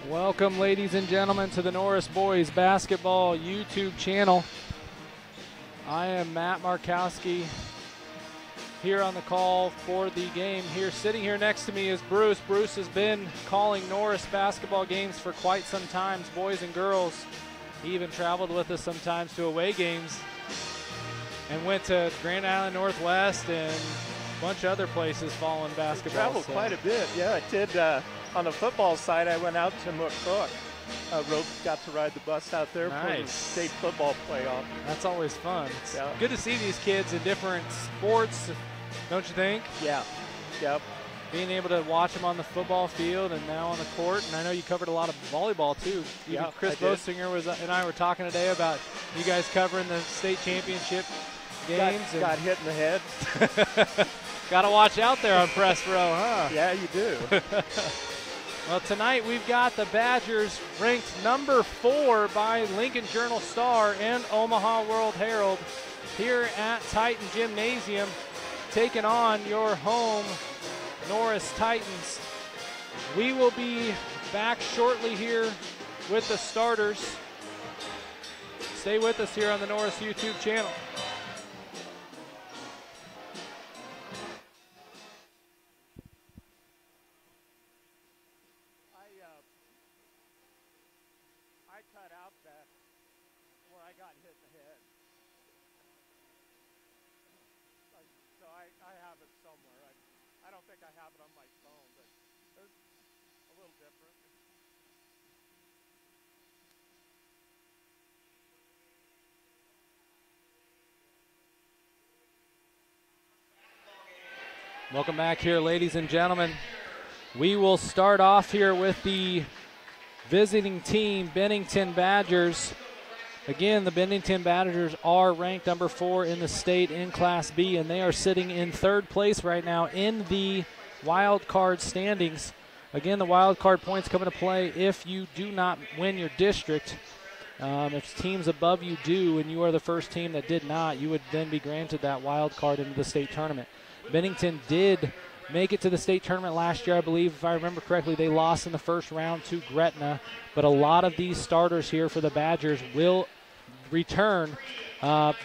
Welcome, ladies and gentlemen, to the Norris Boys Basketball YouTube channel. I am Matt Markowski here on the call for the game. Here, sitting here next to me is Bruce. Bruce has been calling Norris basketball games for quite some time, boys and girls. He even traveled with us sometimes to away games and went to Grand Island Northwest and a bunch of other places following basketball. Traveled quite a bit, yeah. I did. On the football side, I went out to McCook. Got to ride the bus out there for the state football playoff. That's always fun. It's yeah. Good to see these kids in different sports, don't you think? Yeah, yep. Being able to watch them on the football field and now on the court. And I know you covered a lot of volleyball, too. Yeah, Chris Bostinger and I were talking today about you guys covering the state championship games. Got hit in the head. Got to watch out there on press row, huh? Yeah, you do. Well, tonight we've got the Badgers ranked number 4 by Lincoln Journal-Star and Omaha World Herald here at Titan Gymnasium, taking on your home Norris Titans. We will be back shortly here with the starters. Stay with us here on the Norris YouTube channel. I cut out that where I got hit in the head. So I have it somewhere. I don't think I have it on my phone, but it's a little different. Welcome back here, ladies and gentlemen. We will start off here with the visiting team, Bennington Badgers. Again, the Bennington Badgers are ranked number 4 in the state in Class B, and they are sitting in 3rd place right now in the wild card standings. Again, the wild card points come into play if you do not win your district. If teams above you do and you are the first team that did not, you would then be granted that wild card into the state tournament. Bennington did make it to the state tournament last year, I believe. If I remember correctly, they lost in the first round to Gretna. But a lot of these starters here for the Badgers will return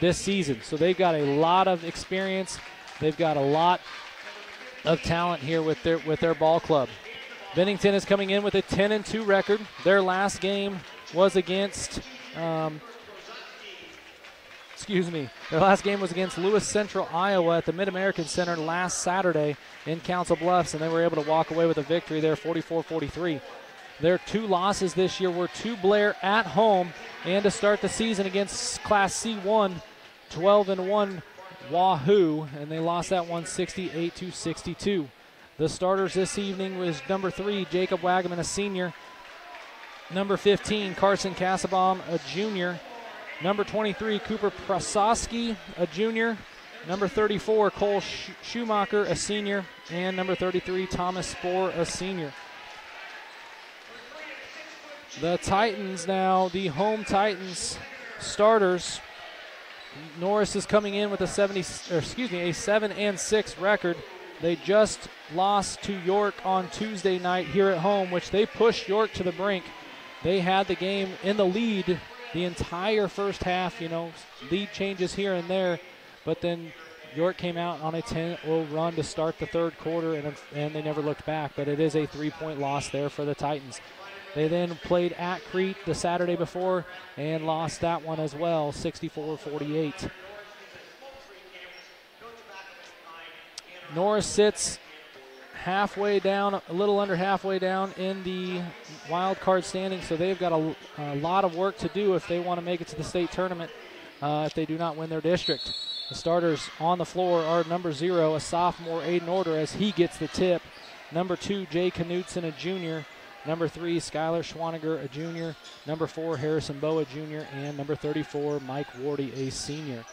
this season. So they've got a lot of experience. They've got a lot of talent here with their ball club. Bennington is coming in with a 10-2 record. Their last game was against their last game was against Lewis Central, Iowa at the Mid-American Center last Saturday in Council Bluffs, and they were able to walk away with a victory there, 44-43. Their 2 losses this year were to Blair at home and to start the season against Class C1, 12-1 Wahoo, and they lost that one 68-62. The starters this evening was number 3, Jacob Wagaman, a senior. Number 15, Carson Kassabaum, a junior. Number 23, Cooper Prasowski, a junior. Number 34, Cole Schumacher, a senior. And number 33, Thomas Spohr, a senior. The Titans now, the home Titans starters. Norris is coming in with a 7-6 record. They just lost to York on Tuesday night here at home, which they pushed York to the brink. They had the game in the lead the entire first half, lead changes here and there, but then York came out on a 10-0 run to start the third quarter, and they never looked back, but it is a 3-point loss there for the Titans. They then played at Crete the Saturday before and lost that one as well, 64-48. Norris sits halfway down, a little under halfway down in the wild card standing, so they've got a lot of work to do if they want to make it to the state tournament if they do not win their district. The starters on the floor are number 0, a sophomore, Aiden Order, as he gets the tip. Number 2, Jay Knudsen, a junior. Number 3, Skylar Schwaniger, a junior. Number 4, Harrison Bowe, a junior. And number 34, Mike Wardy, a senior.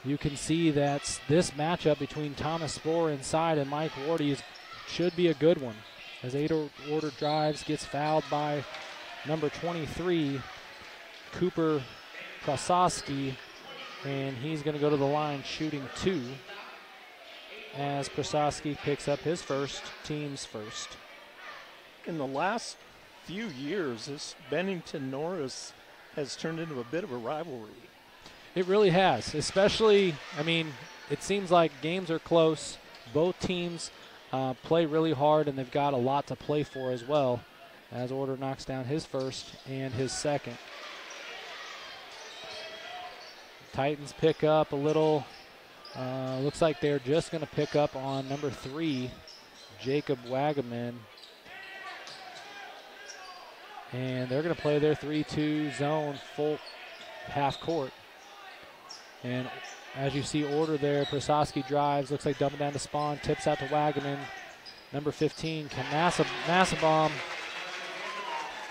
You can see that this matchup between Thomas Spohr inside and Mike Wardy should be a good one. As Aiden Order drives, gets fouled by number 23, Cooper Prasowski, and he's going to go to the line shooting 2 as Prasowski picks up his first, team's first. in the last few years, this Bennington Norris has turned into a bit of a rivalry. It really has, especially, I mean, it seems like games are close. Both teams play really hard, and they've got a lot to play for as well, as Order knocks down his first and his second. Titans pick up a little. Looks like they're just going to pick up on number 3, Jacob Wagaman. And they're going to play their 3-2 zone full half court. And as you see Order there, Prososki drives, looks like dumping down to Spawn, tips out to Wagaman. Number 15, Nassabom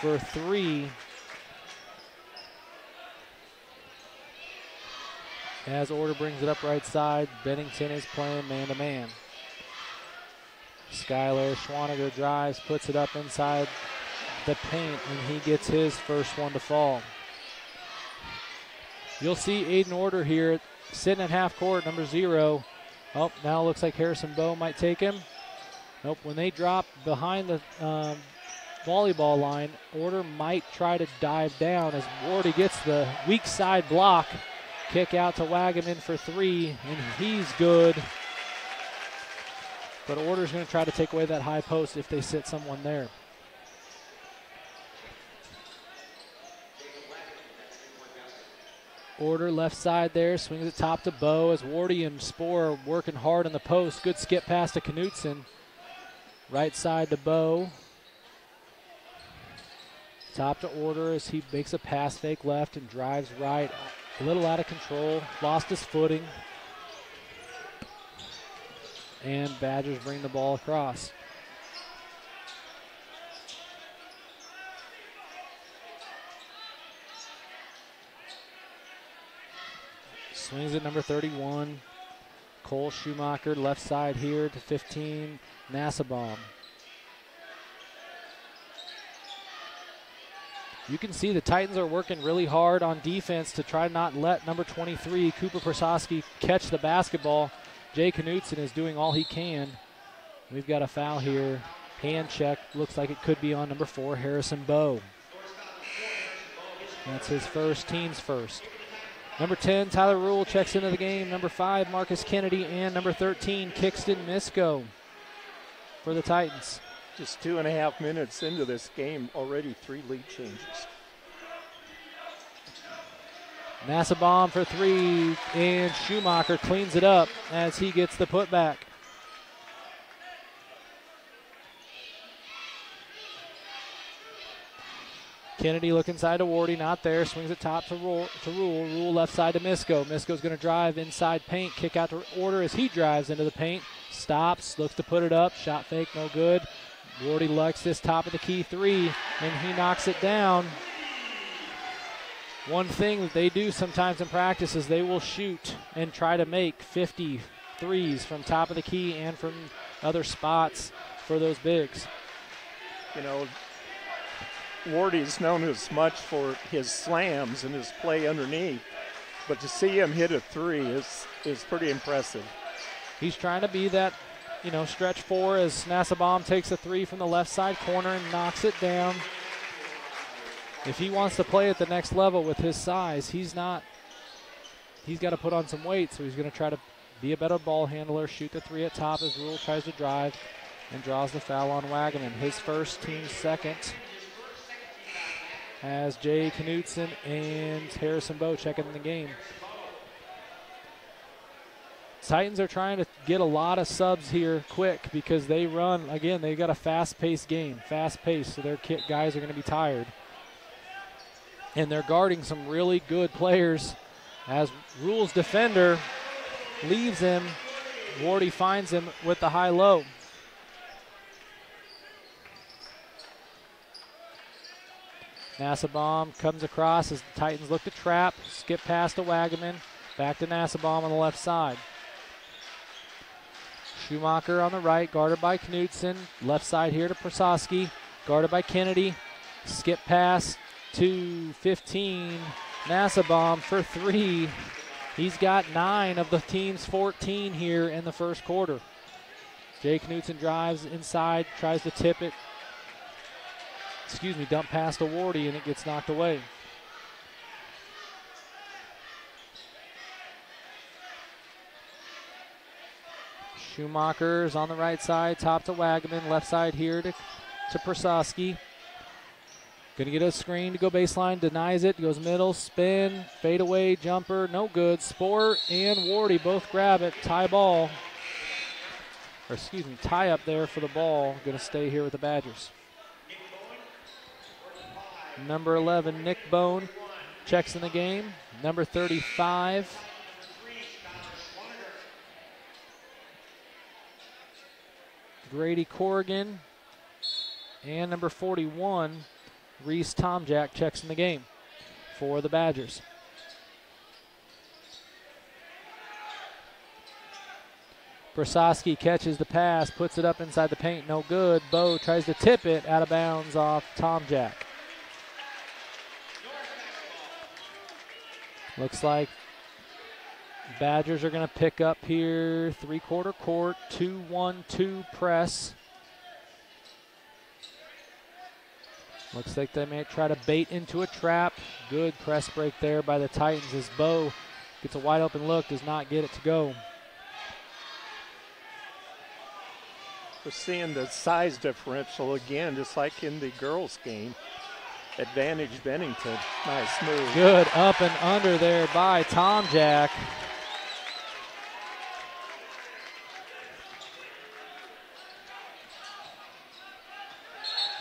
for 3. As Order brings it up right side, Bennington is playing man-to-man. Skylar Schwaniger drives, puts it up inside the paint, and he gets his first one to fall. You'll see Aiden Order here sitting at half court, number 0. Oh, now it looks like Harrison Bowe might take him. Nope, when they drop behind the volleyball line, Order might try to dive down as Wardy gets the weak side block. Kick out to Wagaman for 3, and he's good. But Order's going to try to take away that high post if they sit someone there. Order left side there, swings it top to Bowe as Wardy and Spoor are working hard on the post. Good skip pass to Knutson. Right side to Bowe. Top to Order as he makes a pass fake left and drives right. A little out of control, lost his footing. And Badgers bring the ball across. Swings at number 31. Cole Schumacher left side here to 15, Nassabom. You can see the Titans are working really hard on defense to try not let number 23, Cooper Prososki, catch the basketball. Jay Knutson is doing all he can. We've got a foul here. Hand check. Looks like it could be on number 4, Harrison Bowe. That's his first, team's first. Number 10, Tyler Rule checks into the game. Number 5, Marcus Kennedy. And number 13, Kixton Misko for the Titans. Just 2.5 minutes into this game, already 3 lead changes. Nassabom for 3, and Schumacher cleans it up as he gets the putback. Kennedy looking side to Wardy, not there. Swings it top to Rule. Rule left side to Misko. Misko's going to drive inside paint. Kick out to Order as he drives into the paint. Stops, looks to put it up. Shot fake, no good. Wardy likes this top of the key 3, and he knocks it down. One thing that they do sometimes in practice is they will shoot and try to make 50 threes from top of the key and from other spots for those bigs. You know, Wardy's known as much for his slams and his play underneath, but to see him hit a 3 is pretty impressive. He's trying to be that, you know, stretch 4 as Nassabom takes a 3 from the left side corner and knocks it down. If he wants to play at the next level with his size, he's got to put on some weight, so he's going to try to be a better ball handler, shoot the 3 at top as Rule tries to drive and draws the foul on Wagaman. His first, team's second, as Jay Knutson and Harrison Bowe checking in the game. Titans are trying to get a lot of subs here quick because they run, again, they got a fast-paced game, fast-paced, so their guys are going to be tired. And they're guarding some really good players as Rule's defender leaves him. Wardy finds him with the high-low. Nassabom comes across as the Titans look to trap, skip past to Wagaman, back to Nassabom on the left side. Schumacher on the right, guarded by Knutson. Left side here to Prososki, guarded by Kennedy. Skip pass to 15. Nassabom for 3. He's got 9 of the team's 14 here in the first quarter. Jay Knutson drives inside, tries to tip it. dump pass to Wardy, and it gets knocked away. Schumacher's on the right side, top to Wagaman, left side here to Prososki. Gonna get a screen to go baseline, denies it, goes middle, spin, fade away, jumper, no good. Sport and Wardy both grab it, tie up there for the ball. Gonna stay here with the Badgers. Number 11, Nick Bone, checks in the game. Number 35, Grady Corrigan. And number 41, Reese Tomjack, checks in the game for the Badgers. Prososki catches the pass, puts it up inside the paint, no good. Bo tries to tip it out of bounds off Tomjack. Looks like Badgers are going to pick up here, three-quarter court, 2-1-2 press. Looks like they may try to bait into a trap. Good press break there by the Titans as Bo gets a wide open look, does not get it to go. We're seeing the size differential again, just like in the girls' game. Advantage Bennington. Nice move. Good up and under there by Tomjack.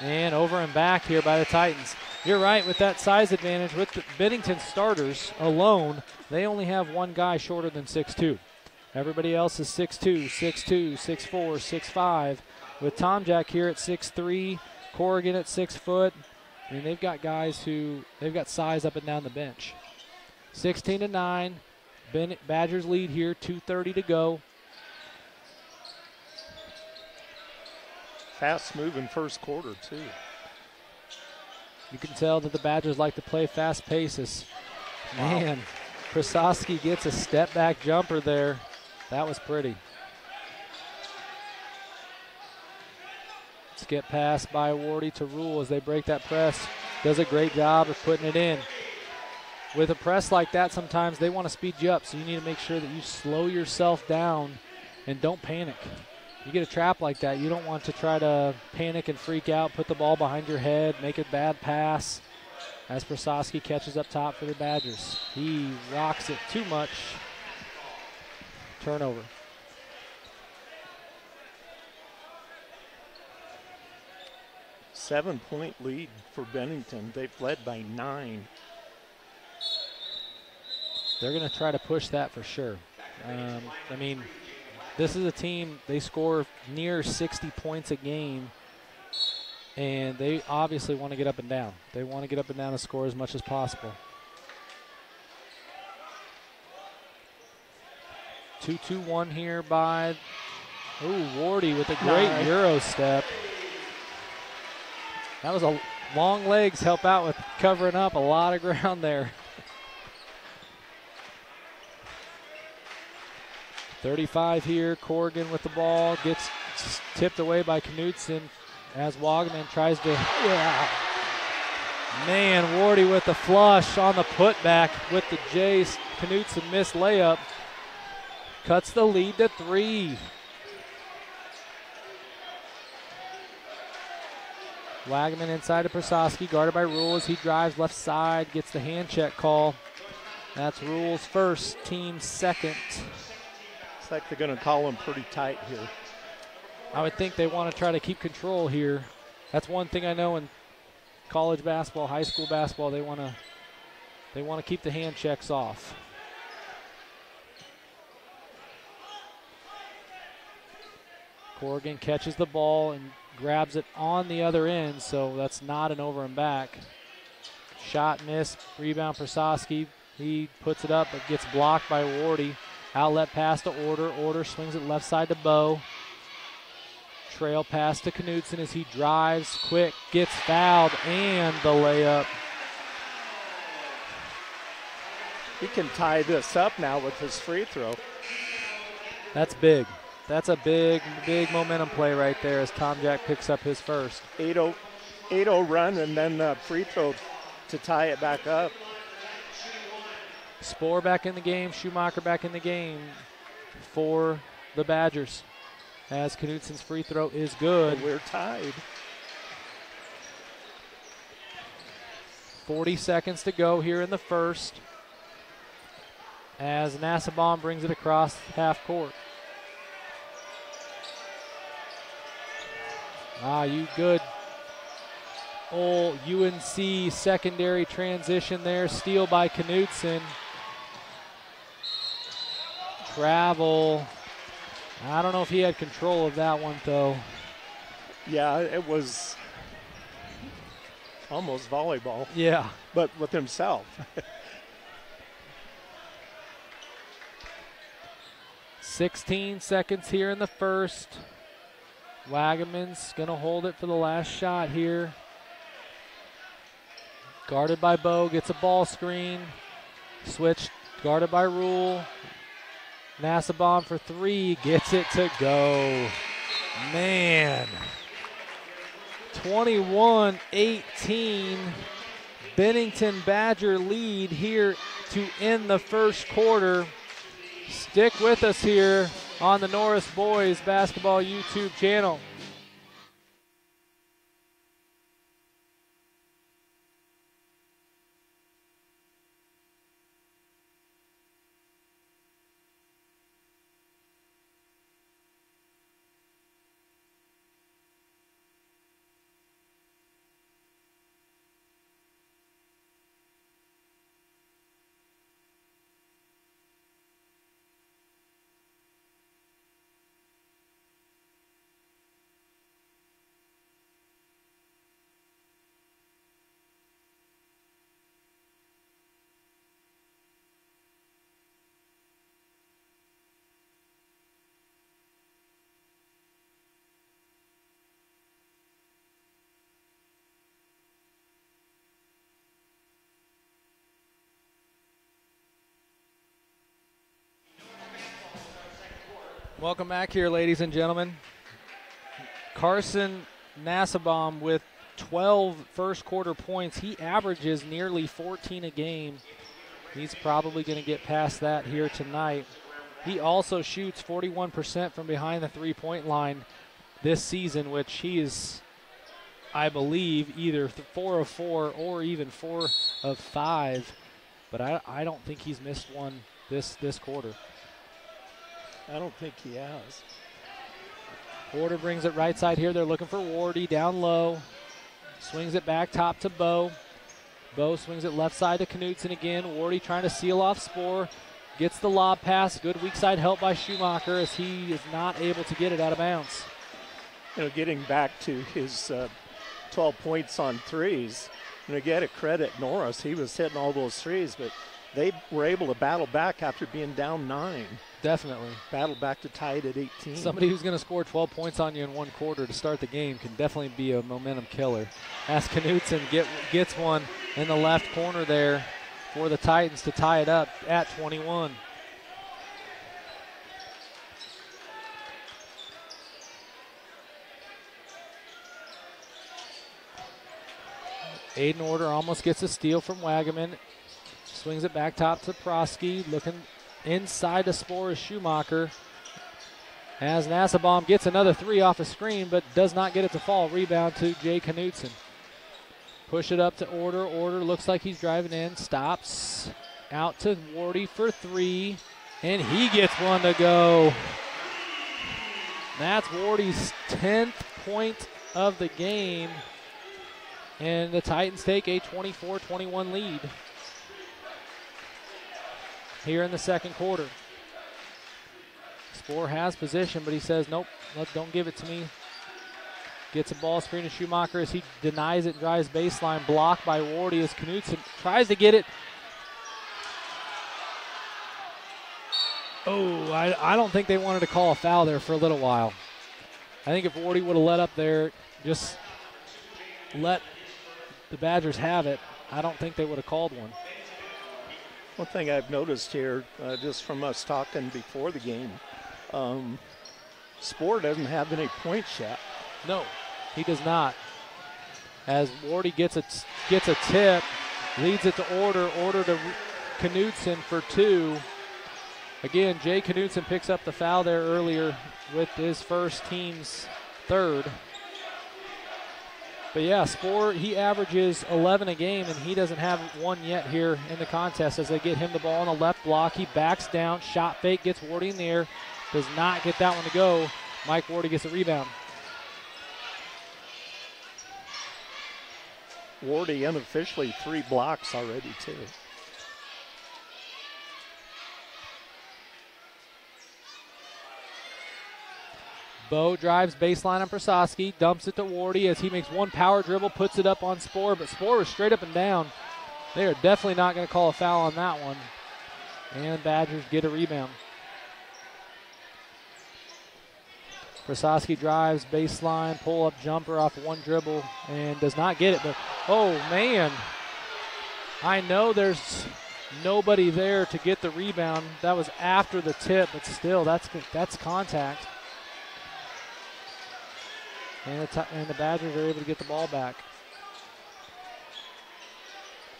And over and back here by the Titans. You're right, with that size advantage, with the Bennington starters alone, they only have one guy shorter than 6'2". Everybody else is 6'2", 6'2", 6'4", 6'5". With Tomjack here at 6'3", Corrigan at 6 foot. I mean, they've got guys they've got size up and down the bench. 16-9, Badgers lead here, 2:30 to go. Fast moving first quarter, too. You can tell that the Badgers like to play fast paces. Wow. Man, Prososki gets a step back jumper there. That was pretty. Skip pass by Wardy to Rule as they break that press. Does a great job of putting it in. With a press like that, sometimes they want to speed you up, so you need to make sure that you slow yourself down and don't panic. You get a trap like that, you don't want to try to panic and freak out, put the ball behind your head, make a bad pass. As Prososki catches up top for the Badgers. He rocks it too much. Turnover. Seven-point lead for Bennington. They've led by 9. They're going to try to push that for sure. I mean, this is a team, they score near 60 points a game, and they obviously want to get up and down. They want to get up and down and score as much as possible. 2-2-1 here by Wardy with a great Euro step. That was a long legs help out with covering up a lot of ground there. 35 here, Corrigan with the ball, gets tipped away by Knutson as Wagaman tries to, Man, Wardy with the flush on the putback with the Jace. Knutson missed layup. Cuts the lead to 3. Wagaman inside to Prososki, guarded by Rule as he drives left side, gets the hand check call. That's Rule's first, team second. It's like they're going to call him pretty tight here. I would think they want to try to keep control here. That's one thing I know in college basketball, high school basketball, they want to keep the hand checks off. Corrigan catches the ball and grabs it on the other end, so that's not an over and back. Shot miss, rebound Prososki. He puts it up but gets blocked by Wardy. Outlet pass to Order. Order swings it left side to Bo. Trail pass to Knutson as he drives quick, gets fouled, and the layup. He can tie this up now with his free throw. That's big. That's a big, big momentum play right there as Tomjack picks up his first. 8-0 run and then a free throw to tie it back up. Spoor back in the game, Schumacher back in the game for the Badgers. As Knutsen's free throw is good. But we're tied. 40 seconds to go here in the first. As Nassabaum brings it across half court. You good old UNC secondary transition there. Steal by Knutsen. Travel. I don't know if he had control of that one, though. Yeah, it was almost volleyball. Yeah. But with himself. 16 seconds here in the first. Wagaman's going to hold it for the last shot here. Guarded by Bo, gets a ball screen. Switch, guarded by Rule. Nassabaum for three, gets it to go. Man. 21-18. Bennington Badger lead here to end the first quarter. Stick with us here on the Norris Boys Basketball YouTube channel. Welcome back here, ladies and gentlemen. Carson Nassabaum with 12 first quarter points. He averages nearly 14 a game. He's probably going to get past that here tonight. He also shoots 41% from behind the three-point line this season, which he is, I believe, either 4 of 4 or even 4 of 5. But I don't think he's missed one this quarter. I don't think he has. Porter brings it right side here. They're looking for Wardy down low. Swings it back top to Bo. Bo swings it left side to Knutsen again. Wardy trying to seal off Spoor. Gets the lob pass. Good weak side help by Schumacher as he is not able to get it out of bounds. Getting back to his 12 points on threes. You get a credit Norris. He was hitting all those threes, but they were able to battle back after being down 9. Definitely. Battle back to tie it at 18. Somebody who's going to score 12 points on you in one quarter to start the game can definitely be a momentum killer. As Knutsen gets one in the left corner there for the Titans to tie it up at 21. Aiden Order almost gets a steal from Wagaman. Swings it back top to Prosky, looking inside to Spoor is Schumacher. As Nassabaum gets another three off a screen, but does not get it to fall. Rebound to Jay Knutsen. Push it up to Order. Order looks like he's driving in. Stops. Out to Wardy for three. And he gets one to go. That's Wardy's 10th point of the game. And the Titans take a 24-21 lead here in the second quarter. Spoor has position, but he says, nope, don't give it to me. Gets a ball screen to Schumacher as he denies it, drives baseline, blocked by Wardy as Knutsen tries to get it. Oh, I don't think they wanted to call a foul there for a little while. I think if Wardy would have let up there, just let the Badgers have it, I don't think they would have called one. One thing I've noticed here, just from us talking before the game, Spoor doesn't have any points yet. No, he does not. as Wardy gets a tip, leads it to Order to Knutson for 2. Again, Jay Knutson picks up the foul there earlier with his first, team's 3rd. But yeah, Spoor, he averages 11 a game, and he doesn't have one yet here in the contest as they get him the ball on the left block. He backs down, shot fake, gets Wardy in the air, does not get that one to go. Mike Wardy gets a rebound. Wardy unofficially 3 blocks already, too. Bo drives baseline on Prososki, dumps it to Wardy as he makes one power dribble, puts it up on Spoor, but Spoor was straight up and down. They are definitely not going to call a foul on that one. And Badgers get a rebound. Prososki drives baseline, pull-up jumper off one dribble, and does not get it. But, oh, man. I know there's nobody there to get the rebound. That was after the tip, but still, that's contact. And the Badgers are able to get the ball back.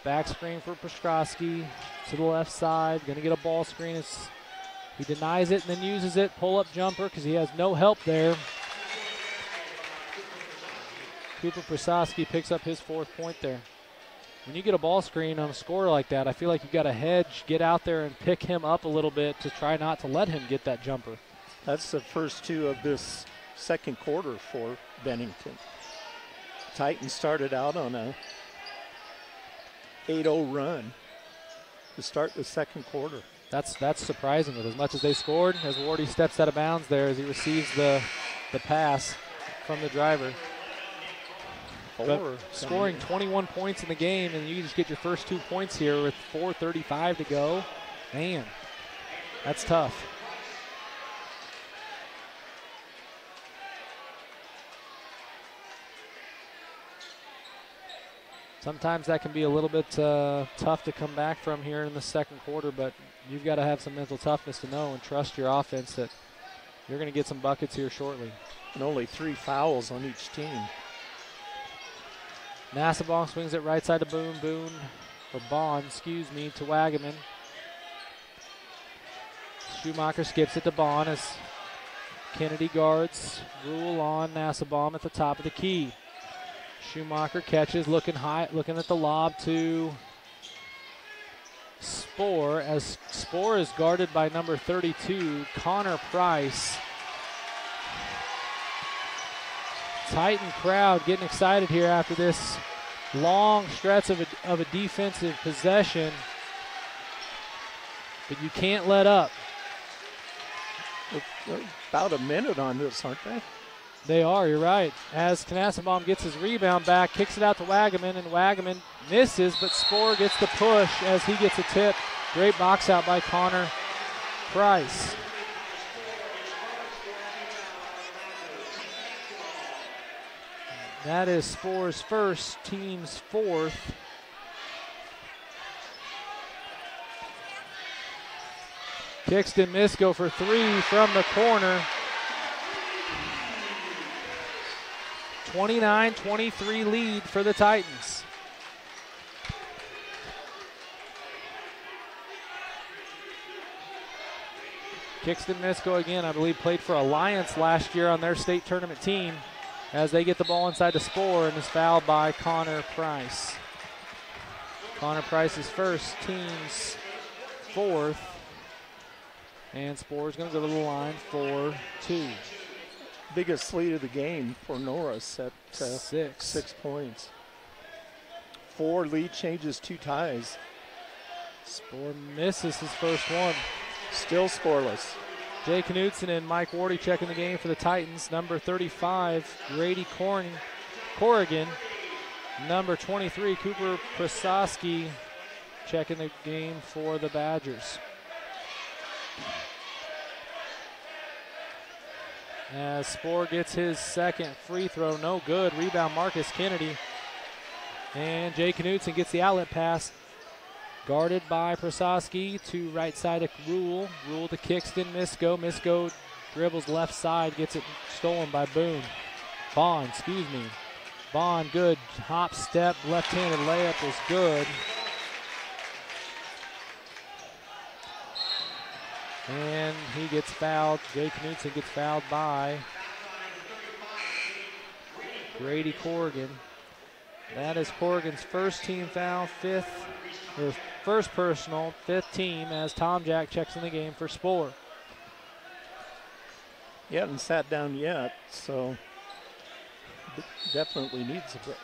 Back screen for Prososki to the left side. Going to get a ball screen. He denies it and then uses it. Pull-up jumper because he has no help there. Cooper Prososki picks up his 4th point there. When you get a ball screen on a scorer like that, I feel like you've got to hedge, get out there and pick him up a little bit to try not to let him get that jumper. That's the first 2 of this second quarter for Bennington. Titans started out on a 8-0 run to start the second quarter. That's surprising with as much as they scored, as Wardy steps out of bounds there as he receives the pass from the driver. But scoring 21 points in the game, and you just get your first 2 points here with 4:35 to go. Man, that's tough. Sometimes that can be a little bit tough to come back from here in the second quarter, but you've got to have some mental toughness to know and trust your offense that you're going to get some buckets here shortly. And only 3 fouls on each team. Nassabong swings it right side to Bond, to Wagaman. Schumacher skips it to Bond as Kennedy guards. Rule on Nassabong at the top of the key. Schumacher catches, looking high, looking at the lob to Spoor, as Spoor is guarded by number 32, Connor Price. Titan crowd getting excited here after this long stretch of a defensive possession, but you can't let up. They're about a minute on this, aren't they? They are, you're right. As Knassenbaum gets his rebound back, kicks it out to Wagaman, and Wagaman misses, but Spoor gets the push as he gets a tip. Great box out by Connor Price. That is Spoor's first, team's 4th. Kixton Misko for 3 from the corner. 29-23 lead for the Titans. Kixton Misko again, I believe, played for Alliance last year on their state tournament team as they get the ball inside the Spoor and is fouled by Connor Price. Connor Price's first, team's 4th. And Spoor's going to go to the line for 2. Biggest lead of the game for Norris at 6. 6 points. 4 lead changes, 2 ties. Spoor misses his first one. Still scoreless. Jay Knutson and Mike Wardy checking the game for the Titans. Number 35, Grady Corrigan. Number 23, Cooper Prososki checking the game for the Badgers. As Spoor gets his second free throw, no good. Rebound Marcus Kennedy. And Jay Knutson gets the outlet pass. Guarded by Prososki to right side of Rule. Rule to Kixton, Misko. Misko dribbles left side, gets it stolen by Bond, Bond, good hop, step, left-handed layup is good. And he gets fouled. Jay Knutson gets fouled by Grady Corrigan. That is Corrigan's first team foul, first personal, 5th team, as Tom Jack checks in the game for Spohr. He hasn't sat down yet, so definitely needs a break.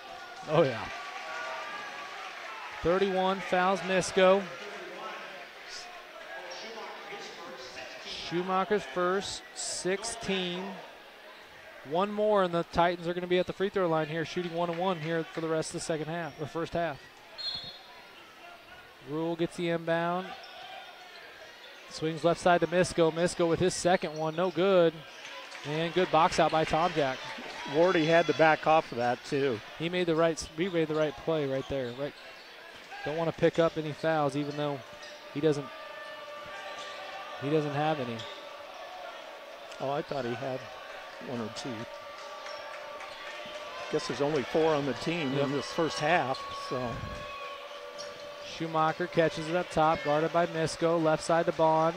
Oh, yeah. 31 fouls Misko. Schumacher's first, 16. One more, and the Titans are going to be at the free throw line here, shooting 1-1 here for the rest of the second half, or first half. Rule gets the inbound. Swings left side to Misko. Misko with his second one, no good. And good box out by Tom Jack. Wardy had to back off of that too. He made the right play right there. Right. Don't want to pick up any fouls, even though he doesn't have any. Oh, I thought he had 1 or 2. Guess there's only 4 on the team in this first half, so. Schumacher catches it up top, guarded by Misko, left side to Bond.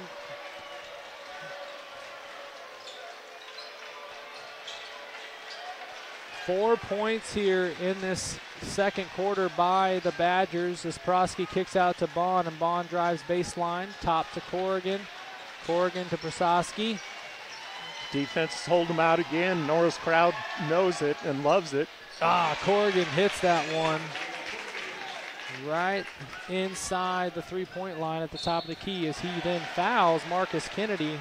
Four points here in this second quarter by the Badgers as Prosky kicks out to Bond, and Bond drives baseline, top to Corrigan. Corrigan to Prososki. Defense is holding him out again. Norris crowd knows it and loves it. Corrigan hits that one right inside the three-point line at the top of the key as he then fouls Marcus Kennedy,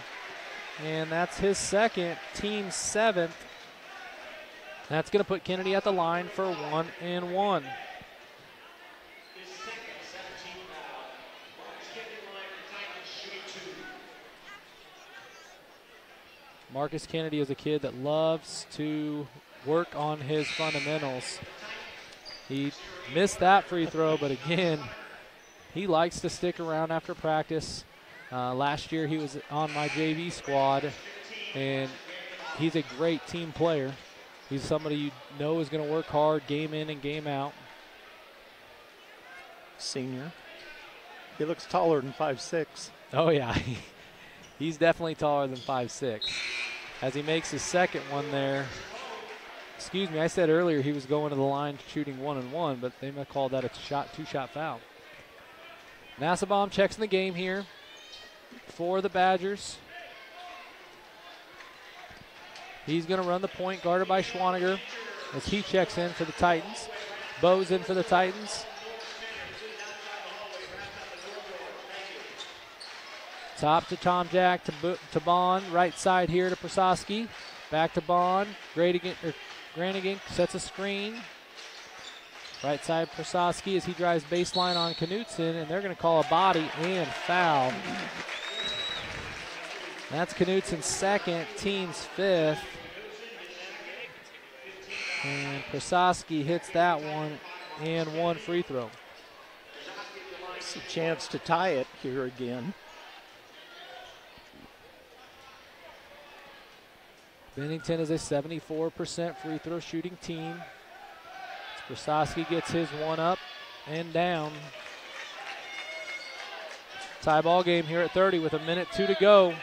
and that's his second, team 7th. That's going to put Kennedy at the line for 1 and 1. Marcus Kennedy is a kid that loves to work on his fundamentals. He missed that free throw, but again, he likes to stick around after practice. Last year he was on my JV squad, and he's a great team player. He's somebody you know is going to work hard game in and game out. Senior. He looks taller than 5'6". Oh, yeah. He's definitely taller than 5'6". As he makes his second one there. Excuse me, I said earlier he was going to the line shooting 1 and 1, but they might call that a two-shot foul. Nassabaum checks in the game here for the Badgers. He's going to run the point, guarded by Schwaniger as he checks in for the Titans. Bowe's in for the Titans. Top to Tom Jack to Bond. Right side here to Prososki. Back to Bond. Granigan sets a screen. Right side Prososki as he drives baseline on Knutson, and they're going to call a body and foul. That's Knutson's second, team's 5th. And Prososki hits that one and 1 free throw. It's a chance to tie it here again. Bennington is a 74% free throw shooting team. Prososki gets his one up and down. Tie ball game here at 30 with 1:02 to go.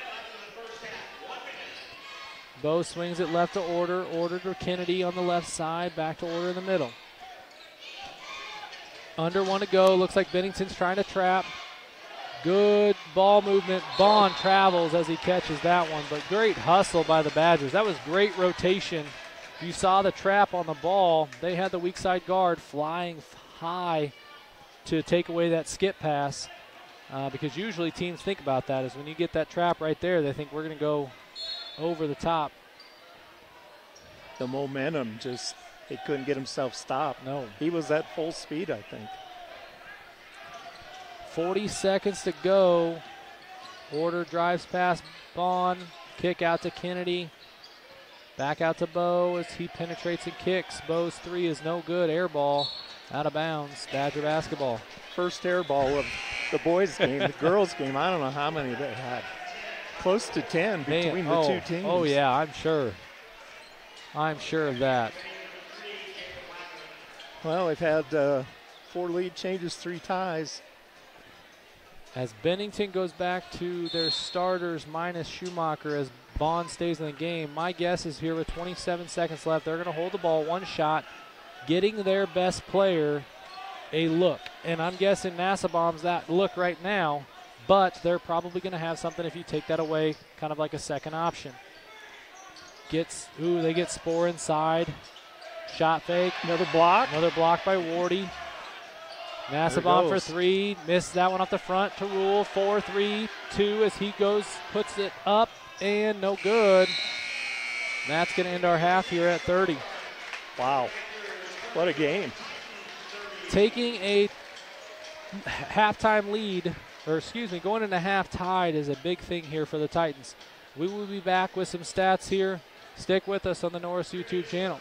Bowe swings it left to Order. Order to Kennedy on the left side. Back to Order in the middle. Under 1 to go. Looks like Bennington's trying to trap. Good ball movement. Bond travels as he catches that one, but great hustle by the Badgers. That was great rotation. You saw the trap on the ball. They had the weak side guard flying high to take away that skip pass because usually teams think about that is when you get that trap right there, they think we're going to go over the top. The momentum just, he couldn't get himself stopped. No. He was at full speed, I think. 40 seconds to go. Order drives past Bond. Kick out to Kennedy. Back out to Bowe as he penetrates and kicks. Bowe's 3 is no good. Air ball out of bounds. Badger basketball. First air ball of the boys' game. The girls' game, I don't know how many they had. Close to 10 between the two teams. Oh, yeah, I'm sure. I'm sure of that. Well, we've had 4 lead changes, 3 ties. As Bennington goes back to their starters minus Schumacher as Bond stays in the game, my guess is here with 27 seconds left, they're going to hold the ball one shot, getting their best player a look. And I'm guessing Nassaubaum's that look right now, but they're probably going to have something if you take that away, kind of like a second option. They get Spohr inside. Shot fake. Another block. Another block by Wardy. Nassaubaum for 3. Missed that one off the front to Rule. 4-3-2 as he goes, puts it up, and no good. That's going to end our half here at 30. Wow. What a game. Taking a halftime lead, going into half tied is a big thing here for the Titans. We will be back with some stats here. Stick with us on the Norris YouTube channel.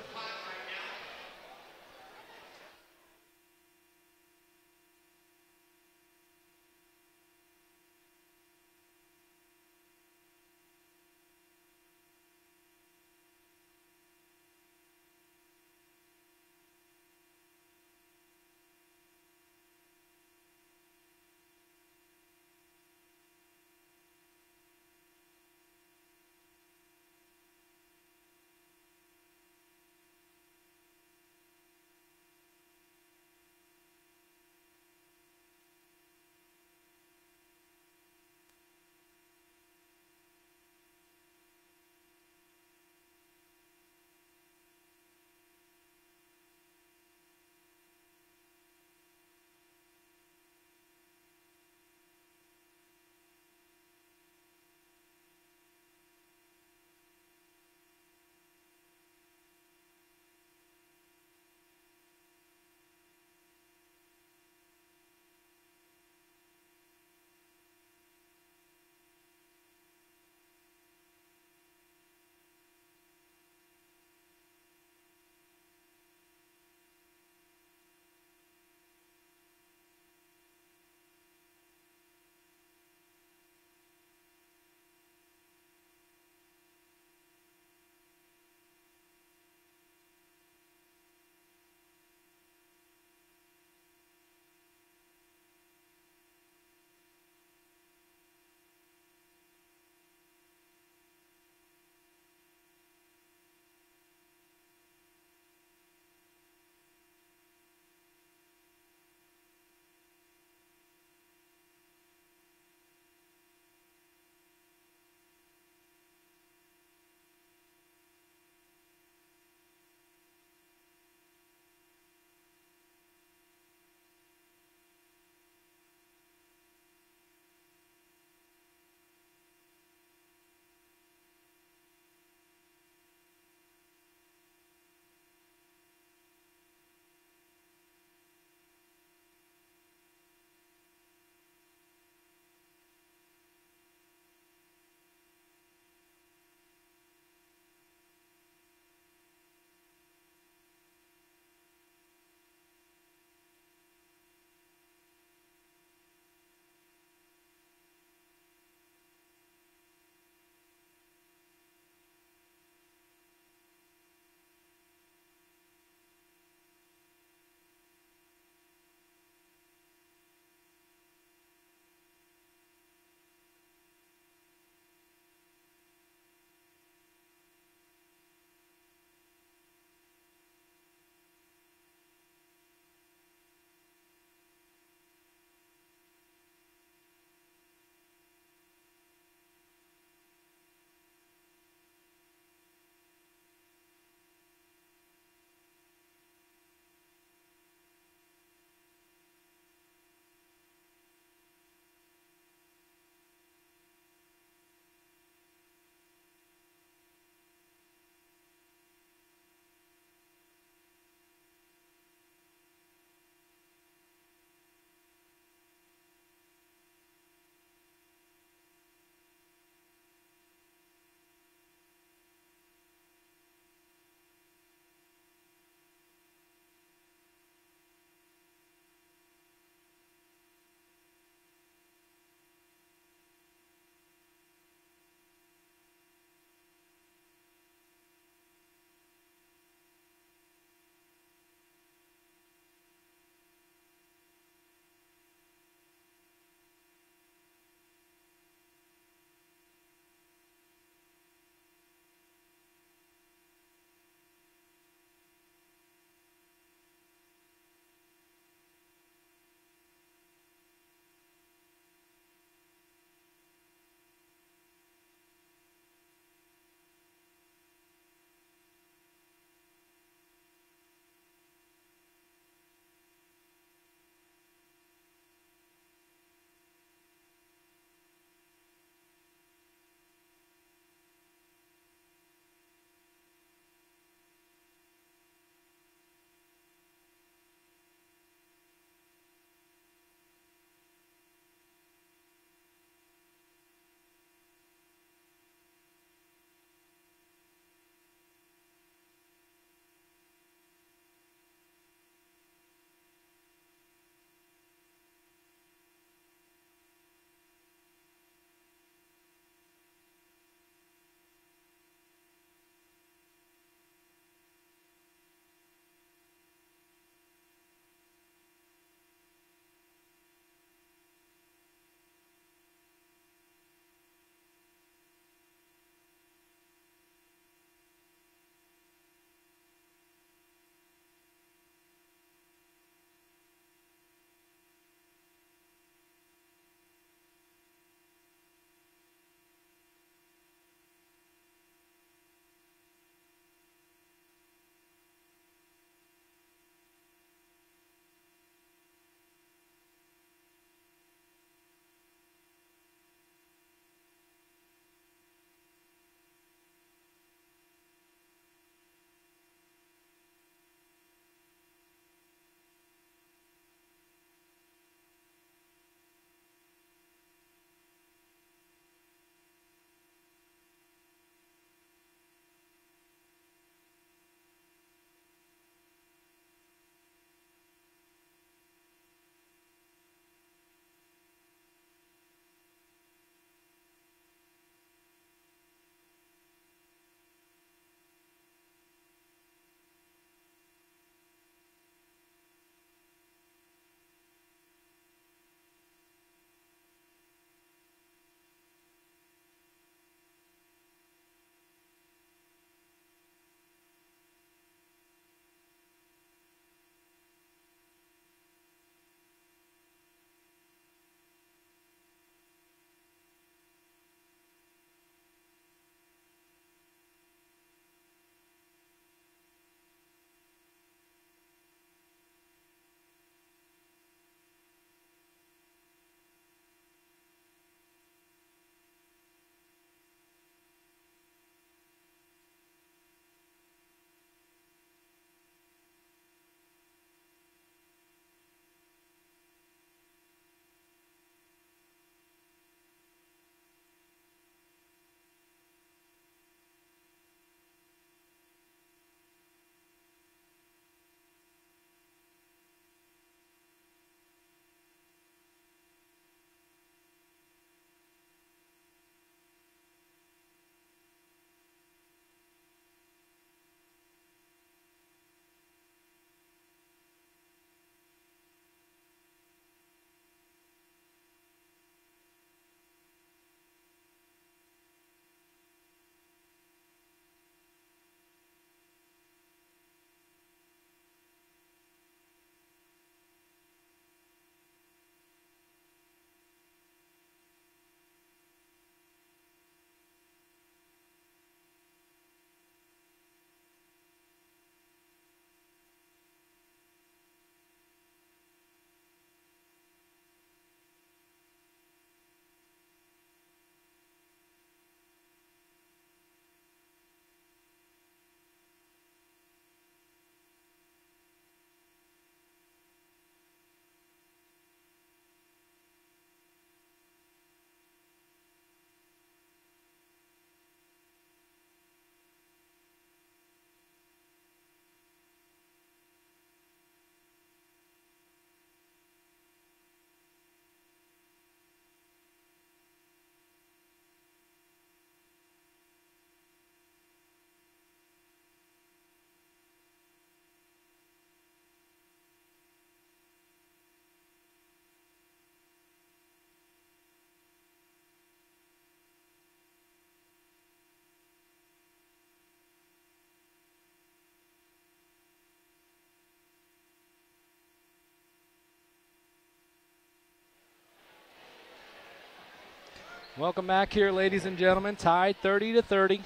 Welcome back here, ladies and gentlemen. Tied 30-30.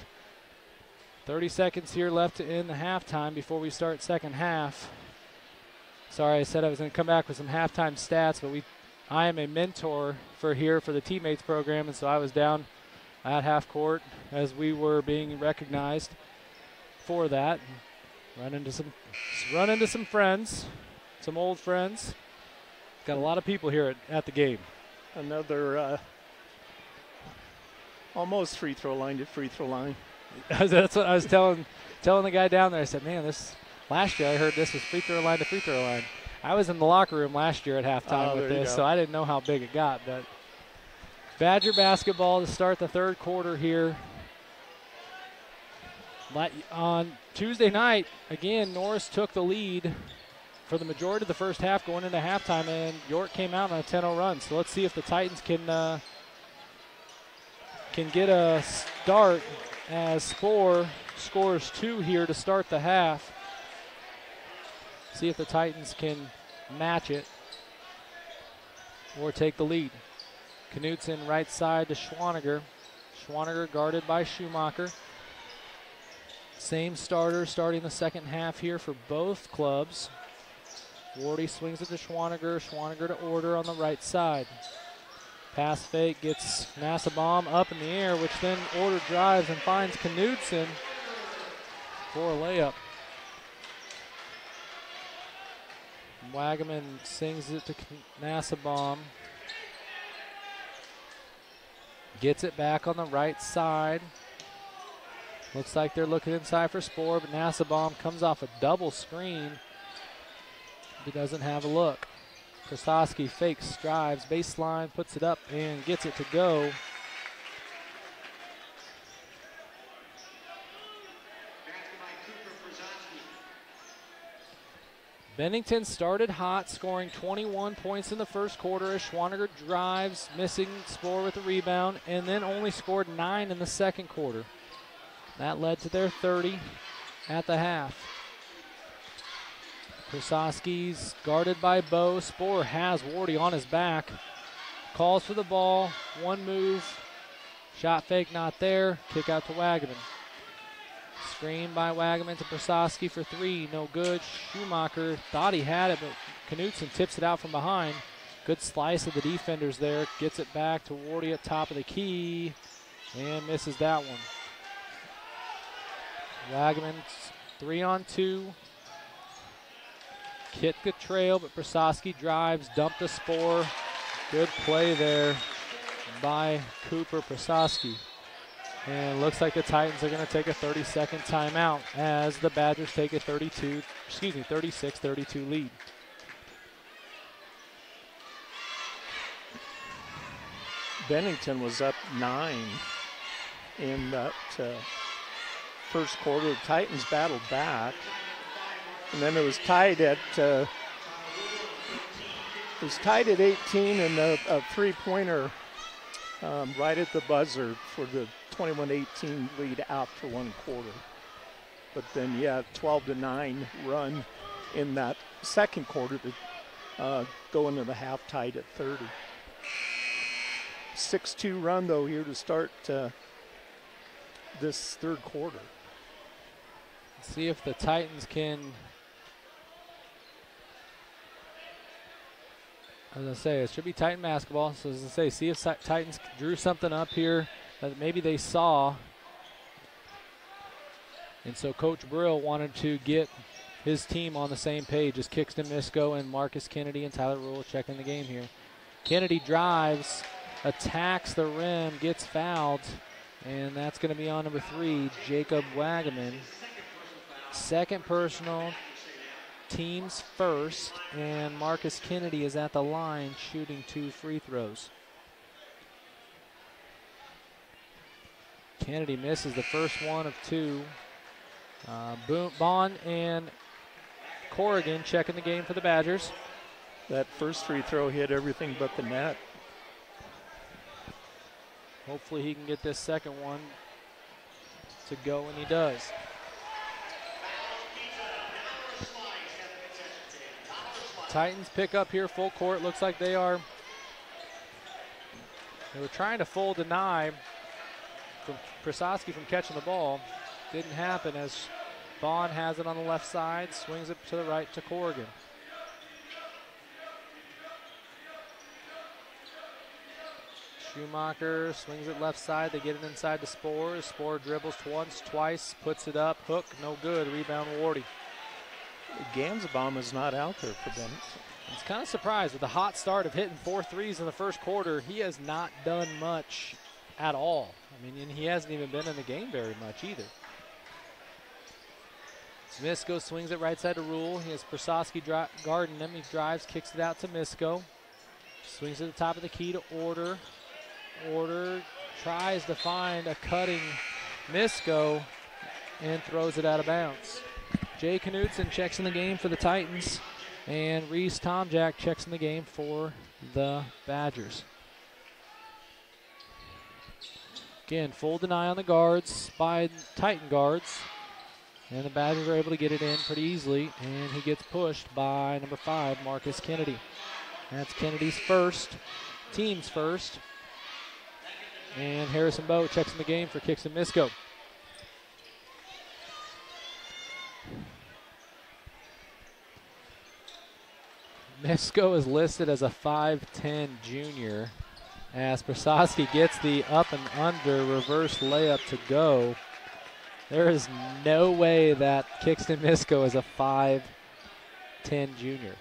30 seconds here left to end the halftime before we start second half. Sorry, I said I was going to come back with some halftime stats, but I am a mentor for the teammates program, and so I was down at half court as we were being recognized for that. Run into some friends, some old friends. Got a lot of people here at the game. Another almost free throw line to free throw line. That's what I was telling the guy down there. I said, man, this last year I heard this was free throw line to free throw line. I was in the locker room last year at halftime with this, so I didn't know how big it got. But Badger basketball to start the third quarter here. On Tuesday night, again, Norris took the lead for the majority of the first half going into halftime, and York came out on a 10-0 run. So let's see if the Titans can get a start as Spohr scores 2 here to start the half. See if the Titans can match it or take the lead. Knutson right side to Schwaniger. Schwaniger guarded by Schumacher. Same starter starting the second half here for both clubs. Wardy swings it to Schwaniger. Schwaniger to Order on the right side. Pass fake gets Nassabaum up in the air, which then Order drives and finds Knutson for a layup. Wagaman sings it to Nassabaum. Gets it back on the right side. Looks like they're looking inside for Spohr, but Nassabaum comes off a double screen. He doesn't have a look. Krasowski fakes, drives, baseline, puts it up, and gets it to go. Bennington started hot, scoring 21 points in the first quarter as Schwaniger drives, missing Spohr with a rebound, and then only scored 9 in the second quarter. That led to their 30 at the half. Krasowski's guarded by Bo. Spohr has Wardy on his back. Calls for the ball, one move. Shot fake not there, kick out to Wagaman. Screen by Wagaman to Krasowski for 3, no good. Schumacher thought he had it, but Knutson tips it out from behind. Good slice of the defenders there. Gets it back to Wardy at top of the key and misses that one. Wagaman 3-on-2. Kitka trail, but Krasowski drives, dumped the Spohr. Good play there by Cooper Krasowski. And looks like the Titans are going to take a 30-second timeout as the Badgers take a 36-32 lead. Bennington was up 9 in that first quarter. The Titans battled back, and then it was tied at 18, and a three-pointer right at the buzzer for the 21-18 lead after one quarter. But then, 12-9 run in that second quarter to go into the half tied at 30. 6-2 run, though, here to start this third quarter. Let's see if the Titans can, as I say, it should be Titan basketball. So as I say, see if Titans drew something up here that maybe they saw. And so Coach Brill wanted to get his team on the same page as Kixton Misko and Marcus Kennedy and Tyler Rule checking the game here. Kennedy drives, attacks the rim, gets fouled, and that's going to be on number 3, Jacob Wagaman. Second personal, team's first, and Marcus Kennedy is at the line shooting 2 free throws. Kennedy misses the first one of 2. Bond and Corrigan checking the game for the Badgers. That first free throw hit everything but the net. Hopefully he can get this second one to go, and he does. Titans pick up here full court. Looks like they are They were trying to full deny from Prasowski from catching the ball. Didn't happen as Vaughn has it on the left side, swings it to the right to Corrigan. Schumacher swings it left side. They get it inside to Spohr. Spohr dribbles once, twice, puts it up. Hook, no good. Rebound, Wardy. Gansbaum is not out there for Bennington. I was kind of surprised with the hot start of hitting 4 threes in the first quarter. He has not done much at all. I mean, and he hasn't even been in the game very much either. Misko swings it right side to Rule. He has Prasowski guarding him. He drives, kicks it out to Misko. Swings at the top of the key to Order. Order tries to find a cutting Misko and throws it out of bounds. Jay Knudsen checks in the game for the Titans, and Reese Tomjack checks in the game for the Badgers. Again, full deny on the guards by Titan guards, and the Badgers are able to get it in pretty easily, and he gets pushed by number 5, Marcus Kennedy. That's Kennedy's first, team's first. And Harrison Bowe checks in the game for Kixon Misko. Misko is listed as a 5'10 junior as Prasowski gets the up and under reverse layup to go. There is no way that Kixon Misko is a 5'10 junior.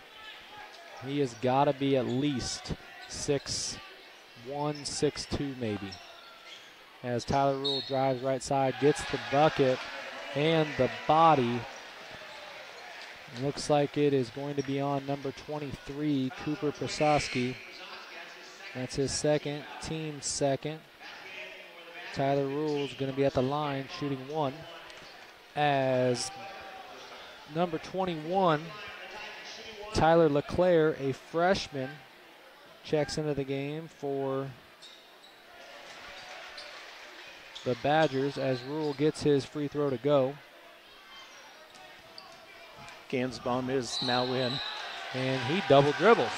He has got to be at least 6'1", 6'2" maybe. As Tyler Rule drives right side, gets the bucket and the body. Looks like it is going to be on number 23, Cooper Prasowski. That's his second, team second. Tyler Rule is going to be at the line shooting 1. As number 21, Tyler LeClaire, a freshman, checks into the game for the Badgers as Rule gets his free throw to go. Gansbaum is now in. And he double dribbles.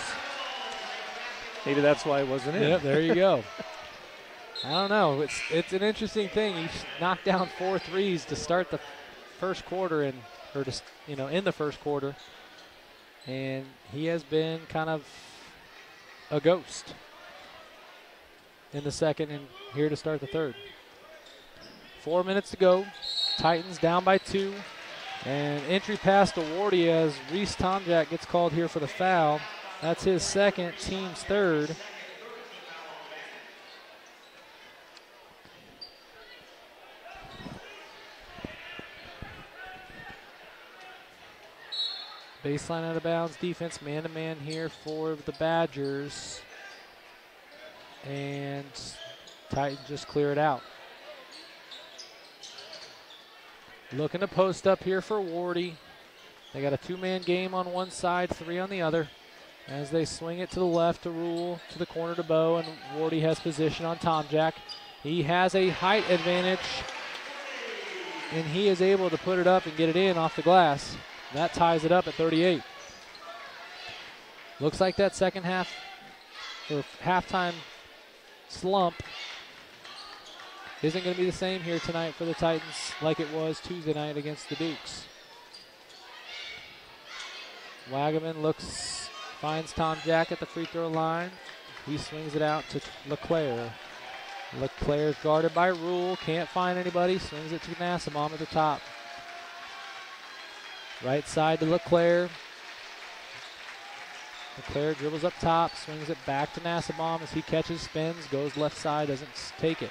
Maybe that's why it wasn't in. Yep, there you go. I don't know. It's an interesting thing. He knocked down 4 threes to start the first quarter, in the first quarter. And he has been kind of a ghost in the second and here to start the third. 4 minutes to go. Titans down by 2. And entry pass to Wardy as Reese Tomjack gets called here for the foul. That's his second, team's third. Baseline out of bounds defense, man-to-man here for the Badgers. And Titans just clear it out. Looking to post up here for Wardy. They got a 2-man game on one side, 3 on the other. As they swing it to the left to Rule, to the corner to Bowe, and Wardy has position on Tomjack. He has a height advantage, and he is able to put it up and get it in off the glass. That ties it up at 38. Looks like that second half, or halftime slump, isn't going to be the same here tonight for the Titans like it was Tuesday night against the Dukes. Wagaman finds Tomjack at the free throw line. He swings it out to LeClaire. LeClaire's guarded by Rule, can't find anybody, swings it to Nassimam at the top. Right side to LeClaire. LeClaire dribbles up top, swings it back to Nassimam as he catches, spins, goes left side, doesn't take it.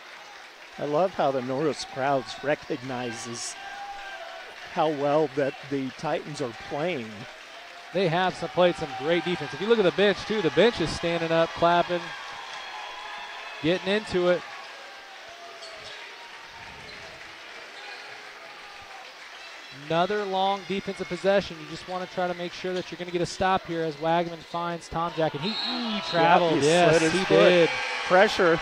I love how the Norris crowds recognizes how well that the Titans are playing. They have played some great defense. If you look at the bench, too, the bench is standing up, clapping, getting into it. Another long defensive possession. You just want to try to make sure that you're going to get a stop here as Wagaman finds Tomjack. And he traveled. Yes, he did. Pressure.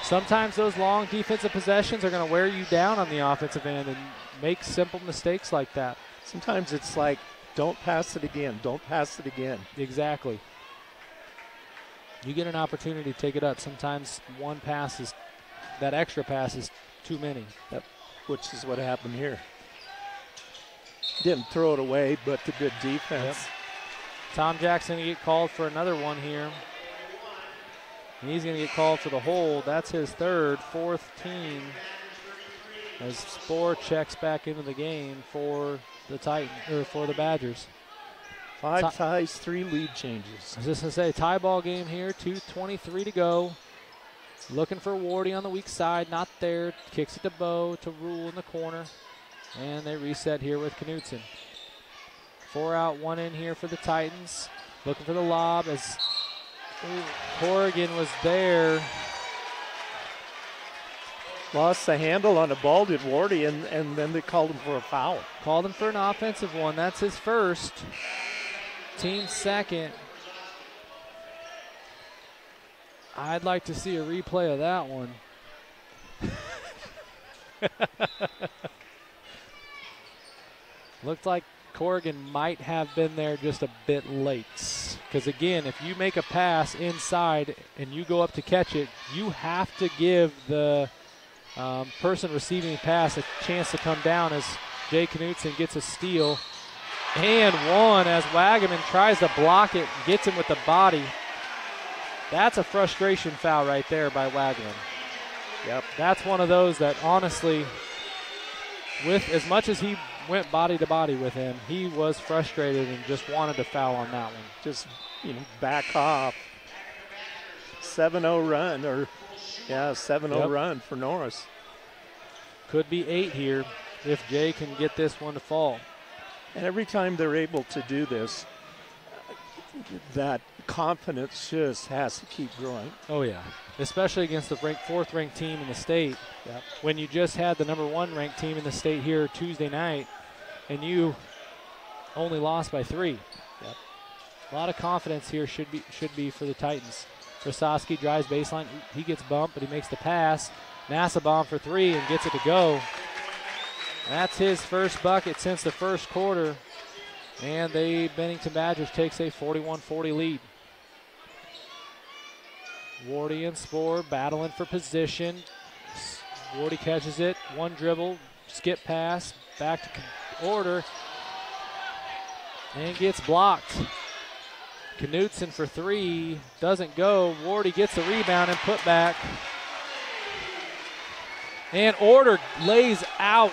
Sometimes those long defensive possessions are going to wear you down on the offensive end and make simple mistakes like that. Sometimes it's like, don't pass it again, don't pass it again. Exactly. You get an opportunity to take it up. Sometimes one pass is, that extra pass is too many. Yep. Which is what happened here. Didn't throw it away, but the good defense. Yep. Tom Jackson going to get called for another one here. And he's going to get called for the hold. That's his third, fourth team. As Spohr checks back into the game for the for the Badgers. 5 ties, 3 lead changes. I was just going to say, tie ball game here, 2:23 to go. Looking for Wardy on the weak side, not there. Kicks it to Bo, to Rule in the corner. And they reset here with Knutson. 4 out, 1 in here for the Titans. Looking for the lob as Corrigan was there. Lost the handle on the ball, did Wardy, and then they called him for a foul. Called him for an offensive one. That's his first. Team second. I'd like to see a replay of that one. Looked like Corrigan might have been there just a bit late. Because again, if you make a pass inside and you go up to catch it, you have to give the person receiving the pass a chance to come down as Jay Knutson gets a steal. And one as Wagaman tries to block it, gets him with the body. That's a frustration foul right there by Wagaman. Yep. That's one of those that honestly, with as much as he went body to body with him, he was frustrated and just wanted to foul on that one. Just, back off. 7-0 run, 7-0 run for Norris. Could be 8 here if Jay can get this one to fall. And every time they're able to do this, that confidence just has to keep growing. Oh, yeah. Especially against the fourth-ranked team in the state. Yep. When you just had the number 1 ranked team in the state here Tuesday night, and you only lost by 3. Yep. A lot of confidence here should be for the Titans. Rosowski drives baseline. He gets bumped, but he makes the pass. Nassabom for 3 and gets it to go. That's his first bucket since the first quarter. And the Bennington Badgers takes a 41-40 lead. Wardy and Spohr battling for position. Wardy catches it, one dribble, skip pass, back to order, and gets blocked. Knutson for 3, doesn't go. Wardy gets the rebound and put back. And Order lays out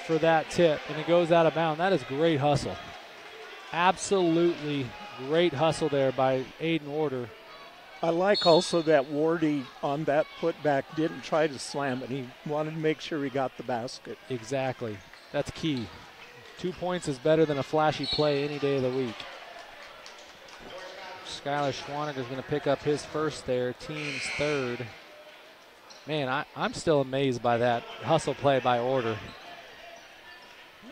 for that tip, and it goes out of bounds. That is great hustle. Absolutely great hustle there by Aiden Order. I like also that Wardy on that putback didn't try to slam it. He wanted to make sure he got the basket. Exactly. That's key. 2 points is better than a flashy play any day of the week. Skylar Schwaneger is going to pick up his first there, team's third. Man, I'm still amazed by that hustle play by Order.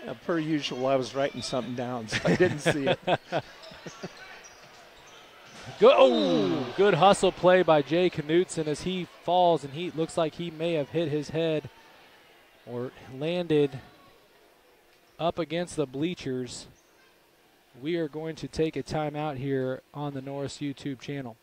Yeah, per usual, I was writing something down, so I didn't see it. Good hustle play by Jay Knutson as he falls, and he looks like he may have hit his head or landed up against the bleachers. We are going to take a timeout here on the Norris YouTube channel.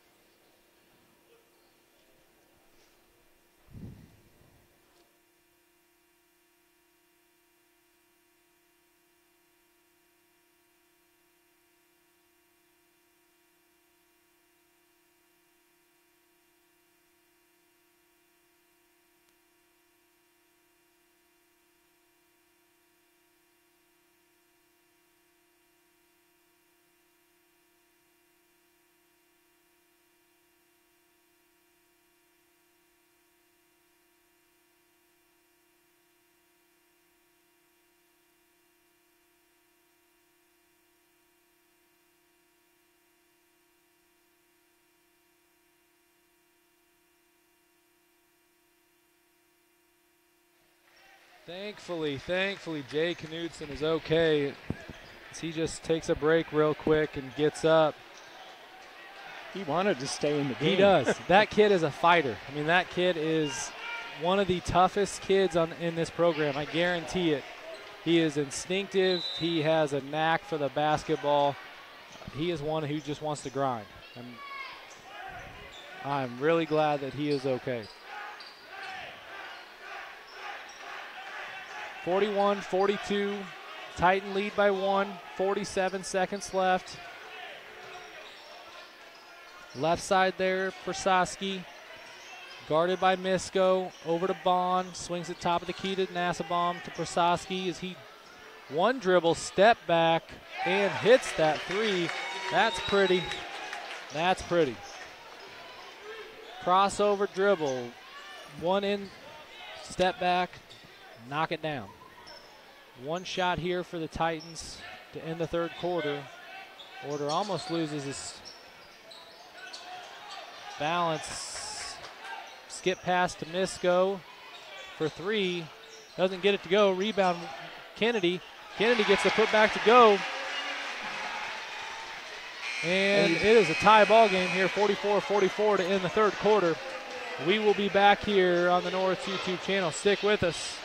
Thankfully, Jay Knutson is okay. He just takes a break real quick and gets up. He wanted to stay in the game. He does. That kid is a fighter. I mean, that kid is one of the toughest kids in this program. I guarantee it. He is instinctive. He has a knack for the basketball. he is one who just wants to grind. And I'm really glad that he is okay. 41-42, Titan lead by 1, 47 seconds left. Left side there for Sosky. Guarded by Misko, over to Bond, swings it top of the key to Nassabaum to Prososki as he one dribble, step back, and hits that three. That's pretty. That's pretty. Crossover dribble, one in, step back, knock it down. One shot here for the Titans to end the third quarter. Order almost loses his balance. Skip pass to Misko for three. Doesn't get it to go. Rebound Kennedy. Kennedy gets the putback to go. And it is a tie ball game here, 44-44 to end the third quarter. We will be back here on the Norris YouTube channel. Stick with us.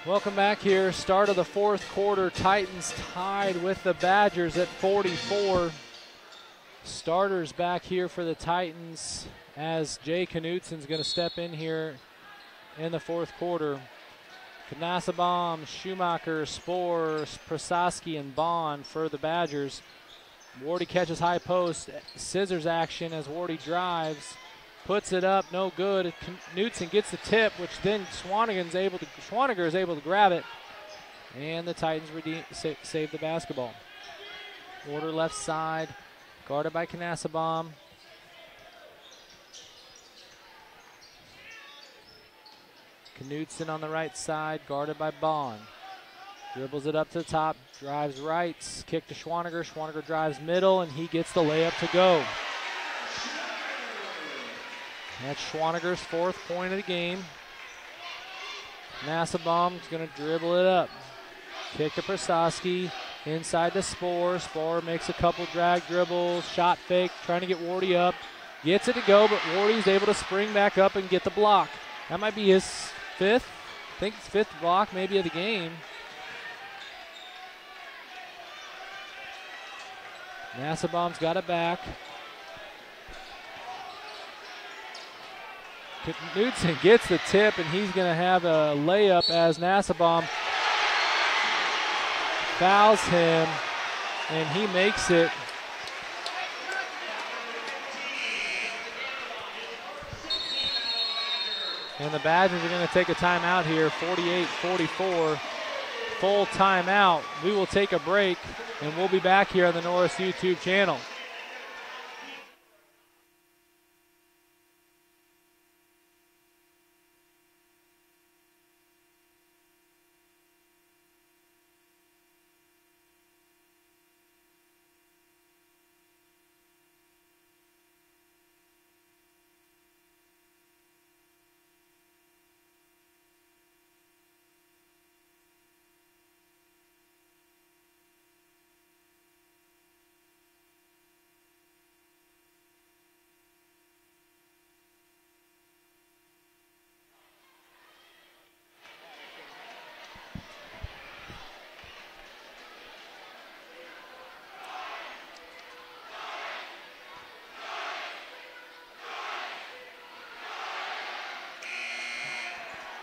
Welcome back here. Start of the fourth quarter. Titans tied with the Badgers at 44. Starters back here for the Titans as Jay Knutsen's going to step in here in the fourth quarter. Knassabaum, Schumacher, Spohr, Prososki, and Bond for the Badgers. Wardy catches high post. Scissors action as Wardy drives. Puts it up, no good. Knutsen gets the tip, which then Schwaniger is able to grab it. And the Titans save the basketball. Order left side, guarded by Knassabaum. Knutsen on the right side, guarded by Bond. Dribbles it up to the top, drives right, kick to Schwaniger. Schwaniger drives middle, and he gets the layup to go. That's Schwaniger's fourth point of the game. Nassabaum's going to dribble it up. Kick to Prososki, inside to Spohr. Spohr makes a couple drag dribbles, shot fake, trying to get Wardy up. Gets it to go, but Wardy's able to spring back up and get the block. That might be his fifth. I think it's fifth block maybe of the game. Nassabaum's got it back. Knutsen gets the tip, and he's going to have a layup as Nassabaum fouls him, and he makes it. And the Badgers are going to take a timeout here, 48-44, full timeout. We will take a break, and we'll be back here on the Norris YouTube channel.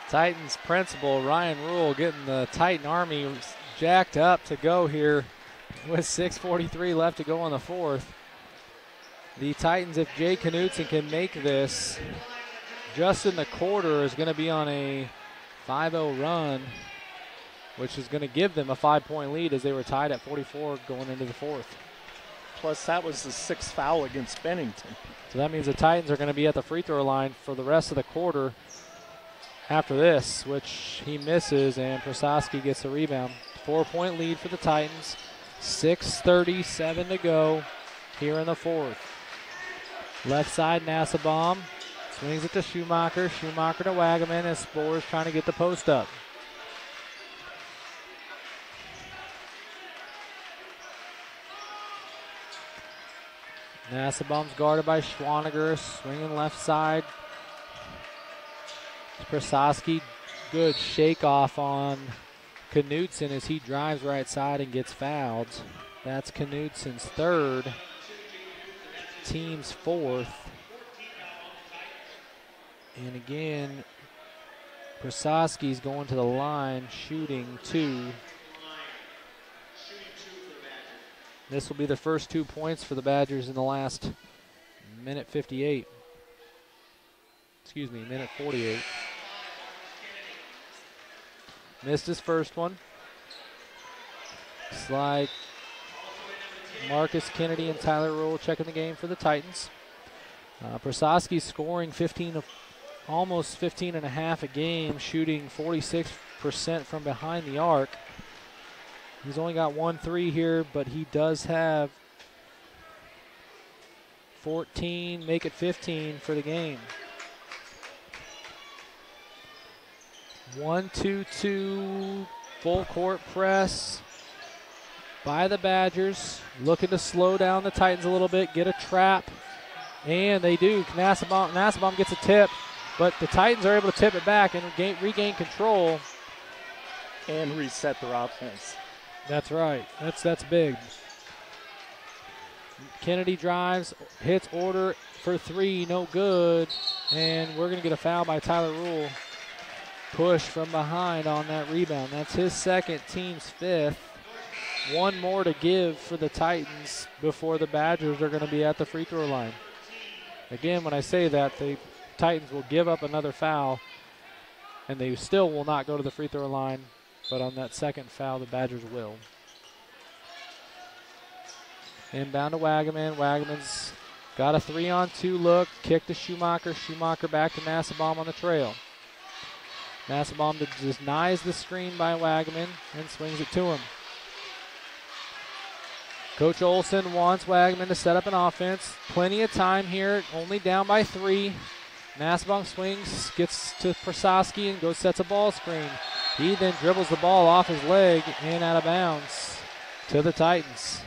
Titans principal Ryan Rule getting the Titan Army jacked up to go here with 6:43 left to go in the fourth. The Titans, if Jay Knutson can make this just in the quarter, is going to be on a 5-0 run, which is going to give them a 5-point lead as they were tied at 44 going into the fourth. Plus, that was the sixth foul against Bennington. So that means the Titans are going to be at the free throw line for the rest of the quarter after this, which he misses, and Prososki gets the rebound. 4-point lead for the Titans. 6:37 to go here in the fourth. Left side, Nassabaum swings it to Schumacher. Schumacher to Wagaman as Spore's trying to get the post up. Nassabaum's guarded by Schwaniger, swinging left side. Prososki, good shake off on Knutson as he drives right side and gets fouled. That's Knutson's third, team's fourth. And again, Prososki's going to the line, shooting 2. This will be the first 2 points for the Badgers in the last minute 58. Excuse me, minute 48. Missed his first one. Slide. Marcus Kennedy and Tyler Rule checking the game for the Titans. Prososki scoring almost 15 and a half a game, shooting 46% from behind the arc. He's only got 1 3 here, but he does have 14, make it 15 for the game. 1-2-2 full court press by the Badgers, looking to slow down the Titans a little bit, get a trap, and they do. Nassabaum gets a tip, but the Titans are able to tip it back and regain control. And reset their offense. That's right. That's big. Kennedy drives, hits order for 3, no good, and we're going to get a foul by Tyler Rule. Push from behind on that rebound. That's his second, team's 5th. 1 more to give for the Titans before the Badgers are going to be at the free throw line. Again, when I say that, the Titans will give up another foul, and they still will not go to the free throw line, but on that second foul, the Badgers will. Inbound to Wagaman. Wagaman's got a 3-on-2 look. Kick to Schumacher. Schumacher back to Nassabaum on the trail. Nassabaum denies the screen by Wagaman and swings it to him. Coach Olson wants Wagaman to set up an offense. Plenty of time here, only down by 3. Nassabaum swings, gets to Prososki and sets a ball screen. He then dribbles the ball off his leg and out of bounds to the Titans.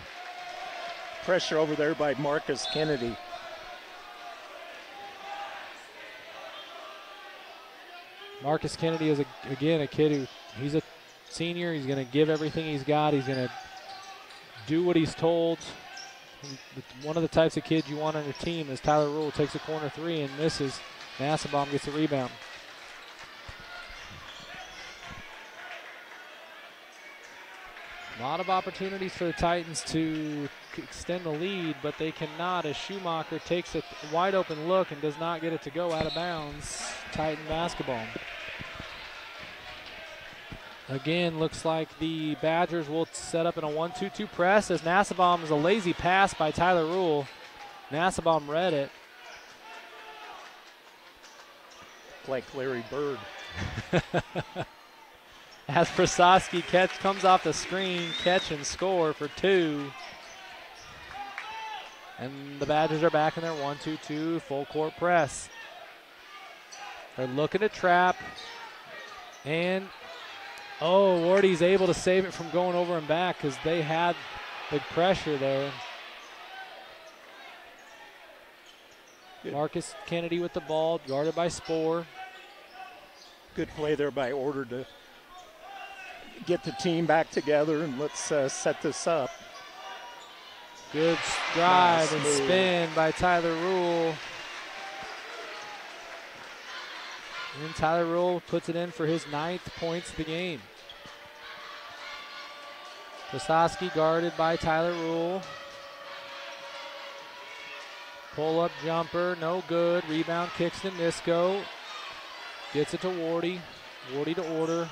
Pressure over there by Marcus Kennedy. Marcus Kennedy is, again, a kid who, he's a senior. He's going to give everything he's got. He's going to do what he's told. One of the types of kids you want on your team is Tyler Rule. Takes a corner 3 and misses. Nassabaum gets the rebound. A lot of opportunities for the Titans to extend the lead, but they cannot as Schumacher takes a wide open look and does not get it to go out of bounds. Titan basketball. Again, looks like the Badgers will set up in a 1-2-2 press as Nassabaum is a lazy pass by Tyler Rule. Nassabaum read it. Like Larry Bird. As Prososki comes off the screen, catch and score for 2. And the Badgers are back in their 1-2-2 full court press. They're looking to trap. And, Wardy's able to save it from going over and back because they had big pressure there. Good. Marcus Kennedy with the ball, guarded by Spore. Good play there by Order to get the team back together, and let's set this up. Good drive Nice and move. spin by Tyler Rule. And Tyler Rule puts it in for his 9th points of the game. Krasowski guarded by Tyler Rule. Pull-up jumper, no good. Rebound kicks to Nisko. Gets it to Wardy. Wardy to Order.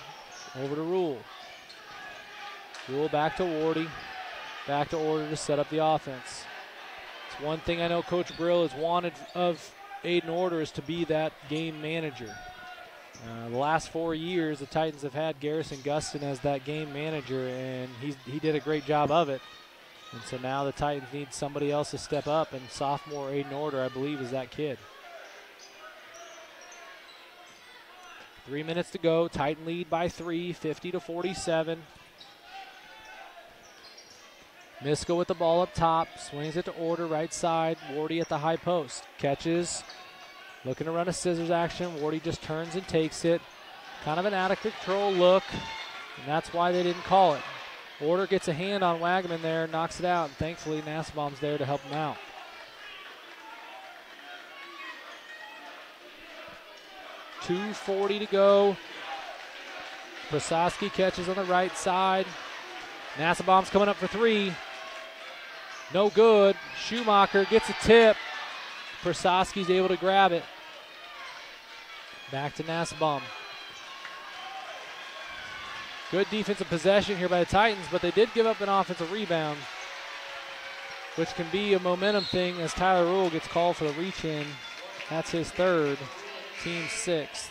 Over to Rule. Rule back to Wardy. Back to Order to set up the offense. It's one thing I know Coach Brill has wanted of Aiden Order is to be that game manager. The last 4 years, the Titans have had Garrison Gustin as that game manager, and he did a great job of it. And so now the Titans need somebody else to step up, and sophomore Aiden Order, I believe, is that kid. 3 minutes to go. Titan lead by 3, 50-47. Nisko with the ball up top. Swings it to Order right side. Wardy at the high post. Catches. Looking to run a scissors action. Wardy just turns and takes it. Kind of an out of control look, and that's why they didn't call it. Order gets a hand on Wagaman there, knocks it out, and thankfully Nasbaum's there to help him out. .240 to go. Krasowski catches on the right side. Nasbaum's coming up for 3. No good. Schumacher gets a tip. Krasowski's able to grab it. Back to Nasbaum. Good defensive possession here by the Titans, but they did give up an offensive rebound, which can be a momentum thing as Tyler Rule gets called for the reach-in. That's his 3rd, team 6th.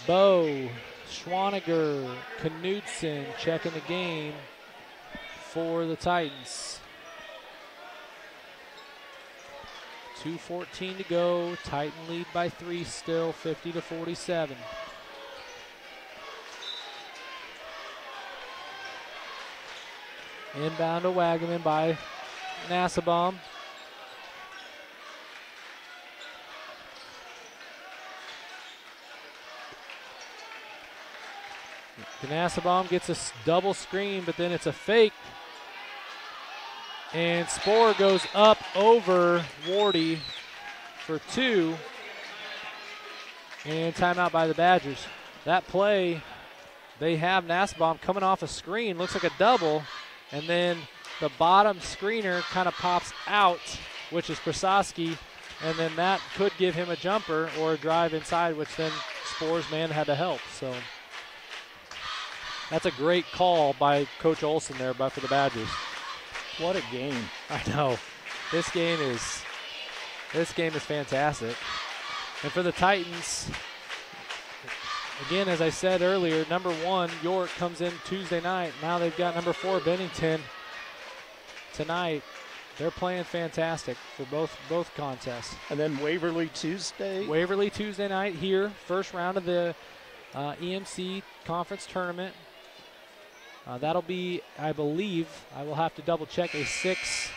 Bowe, Schwaniger, Knudsen checking the game for the Titans. 2:14 to go. Titan lead by 3 still, 50-47. Inbound to Wagaman by Nasbaum. Nasbaum gets a double screen, but then it's a fake. And Sporer goes up over Wardy for 2. And timeout by the Badgers. That play, they have Nasbaum coming off a screen, looks like a double. And then the bottom screener kind of pops out, which is Krasowski, and then that could give him a jumper or a drive inside, which then Sporer's man had to help. So that's a great call by Coach Olson there, but for the Badgers. What a game. I know. This game is fantastic. And for the Titans, again, as I said earlier, number 1, York, comes in Tuesday night. Now they've got number 4, Bennington, tonight. They're playing fantastic for both contests. And then Waverly Tuesday? Waverly Tuesday night here, first round of the EMC conference tournament. That'll be, I believe, I will have to double check, a 6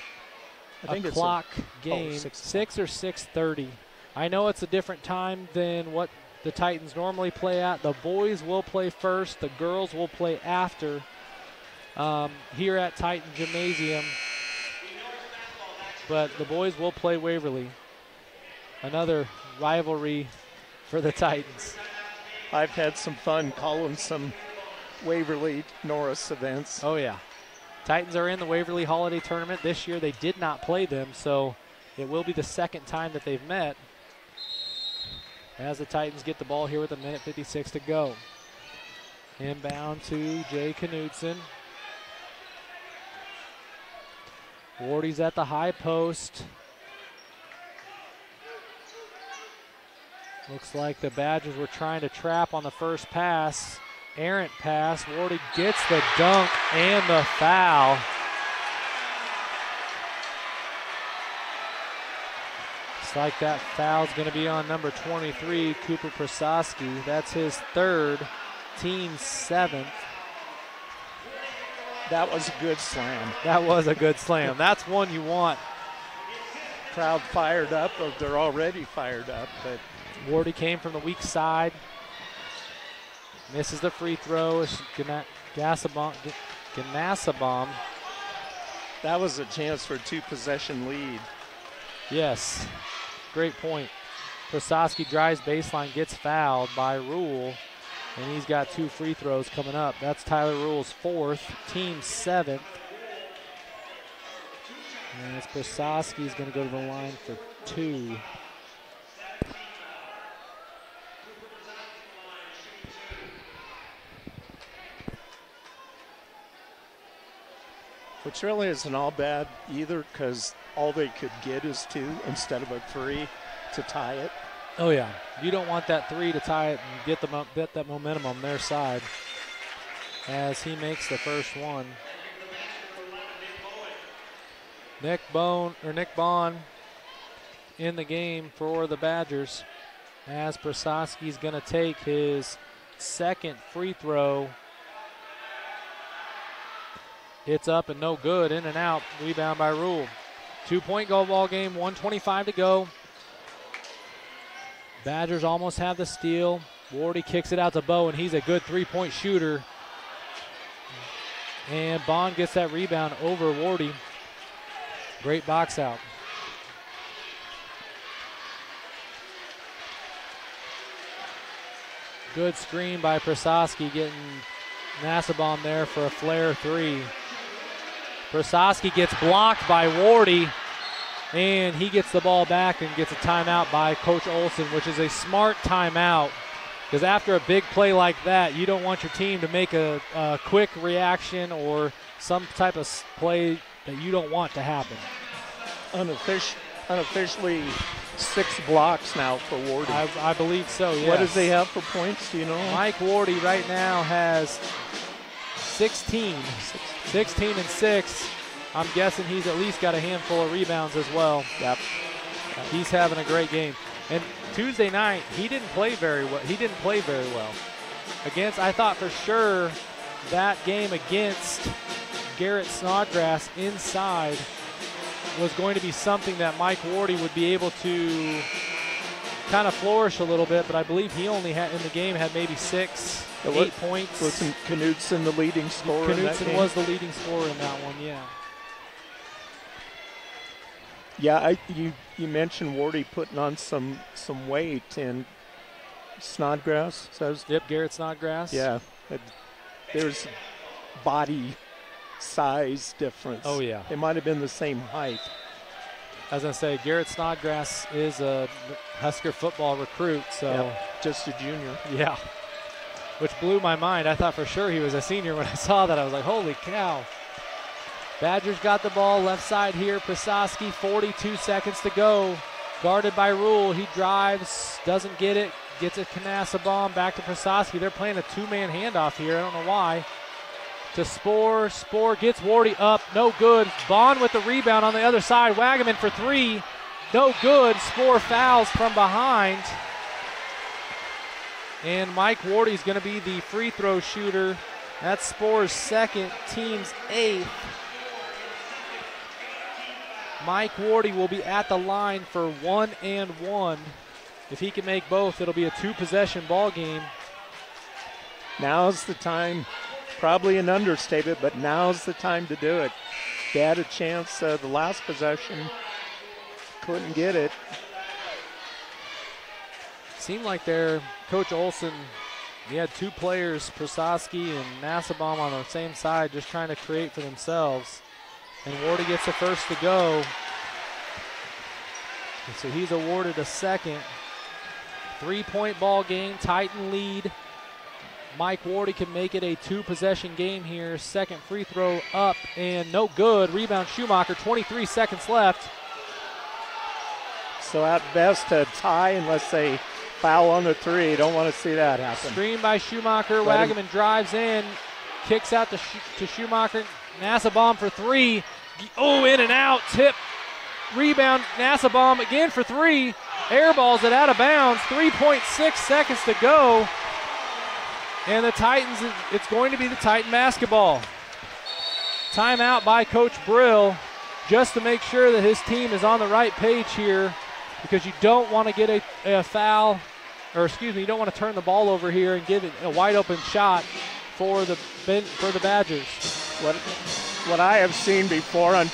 o'clock game. 6 or 6:30. I know it's a different time than what the Titans normally play at. The boys will play first. The girls will play after here at Titan Gymnasium. But the boys will play Waverly. Another rivalry for the Titans. I've had some fun calling some Waverly Norris events. Oh, yeah. Titans are in the Waverly Holiday Tournament. This year they did not play them, so it will be the second time that they've met. As the Titans get the ball here with 1:56 to go. Inbound to Jay Knudsen. Wardy's at the high post. Looks like the Badgers were trying to trap on the first pass. Errant pass. Wardy gets the dunk and the foul. Looks like that foul's going to be on number 23, Cooper Krasowski. That's his 3rd, team 7th. That was a good slam. That was a good slam. That's one you want. Crowd fired up, or they're already fired up. But Wardy came from the weak side. Misses the free throw. Ganasabom. That was a chance for a 2-possession lead. Yes, great point. Prososki drives baseline, gets fouled by Rule, and he's got 2 free throws coming up. That's Tyler Rule's 4th, team 7th. And it's Prososki's going to go to the line for 2. Which really isn't all bad either, because all they could get is 2 instead of a 3 to tie it. Oh yeah, you don't want that 3 to tie it and get that momentum on their side. As he makes the first one, Nick Bond in the game for the Badgers, as Prososki's going to take his 2nd free throw. It's up and no good, in and out, rebound by Rule. 2-point goal ball game, 1:25 to go. Badgers almost have the steal. Wardy kicks it out to Bo, and he's a good 3-point shooter. And Bond gets that rebound over Wardy. Great box out. Good screen by Prososki, getting Nassabom there for a flare 3. Prososki gets blocked by Wardy, and he gets the ball back and gets a timeout by Coach Olson, which is a smart timeout, because after a big play like that, you don't want your team to make a quick reaction or some type of play that you don't want to happen. Unofficially 6 blocks now for Wardy. I believe so, yes. What does he have for points, do you know? Mike Wardy right now has 16 and 6. I'm guessing he's at least got a handful of rebounds as well. Yep. He's having a great game. And Tuesday night, he didn't play very well. I thought for sure that game against Garrett Snodgrass inside was going to be something that Mike Wardy would be able to kind of flourish a little bit, but I believe he only had in the game had maybe 8 points. Wasn't Knudsen the leading scorer in that game? Knudsen was the leading scorer in that one, yeah. Yeah, you mentioned Wardy putting on some weight, and Snodgrass says. Yep, Garrett Snodgrass. Yeah, there's body size difference. Oh yeah, they might have been the same height. As I say, Garrett Snodgrass is a Husker football recruit, so yep, just a junior. Yeah, which blew my mind. I thought for sure he was a senior when I saw that. I was like, holy cow. Badgers got the ball left side here. Prososki, 42 seconds to go. Guarded by Rule. He drives, doesn't get it. Gets a Nassabom back to Prososki. They're playing a 2-man handoff here. I don't know why. To Spoor. Spoor gets Wardy up. No good. Bond with the rebound on the other side. Wagaman for 3. No good. Spoor fouls from behind. And Mike Wardy's going to be the free throw shooter. That's Spoor's 2nd, team's 8th. Mike Wardy will be at the line for 1 and 1. If he can make both, it'll be a 2-possession ball game. Now's the time, probably an understatement, but now's the time to do it. They had a chance the last possession, couldn't get it. Seemed like Coach Olson, he had 2 players, Prososki and Nassabom, on the same side, just trying to create for themselves. And Wardy gets the first to go. And so he's awarded a 2nd. 3-point ball game, Titan lead. Mike Wardy can make it a 2-possession game here. 2nd free throw up and no good. Rebound Schumacher, 23 seconds left. So at best a tie unless they foul on the 3. Don't want to see that happen. Screen by Schumacher. Wagaman drives in, kicks out to Schumacher. Nassabom for 3. Oh, in and out. Tip. Rebound. Nassabom again for 3. Airballs it out of bounds. 3.6 seconds to go. And the Titans, it's going to be the Titan basketball. Timeout by Coach Brill, just to make sure that his team is on the right page here, because you don't want to get a foul, or excuse me, you don't want to turn the ball over here and give it a wide open shot for the Badgers. What I have seen before on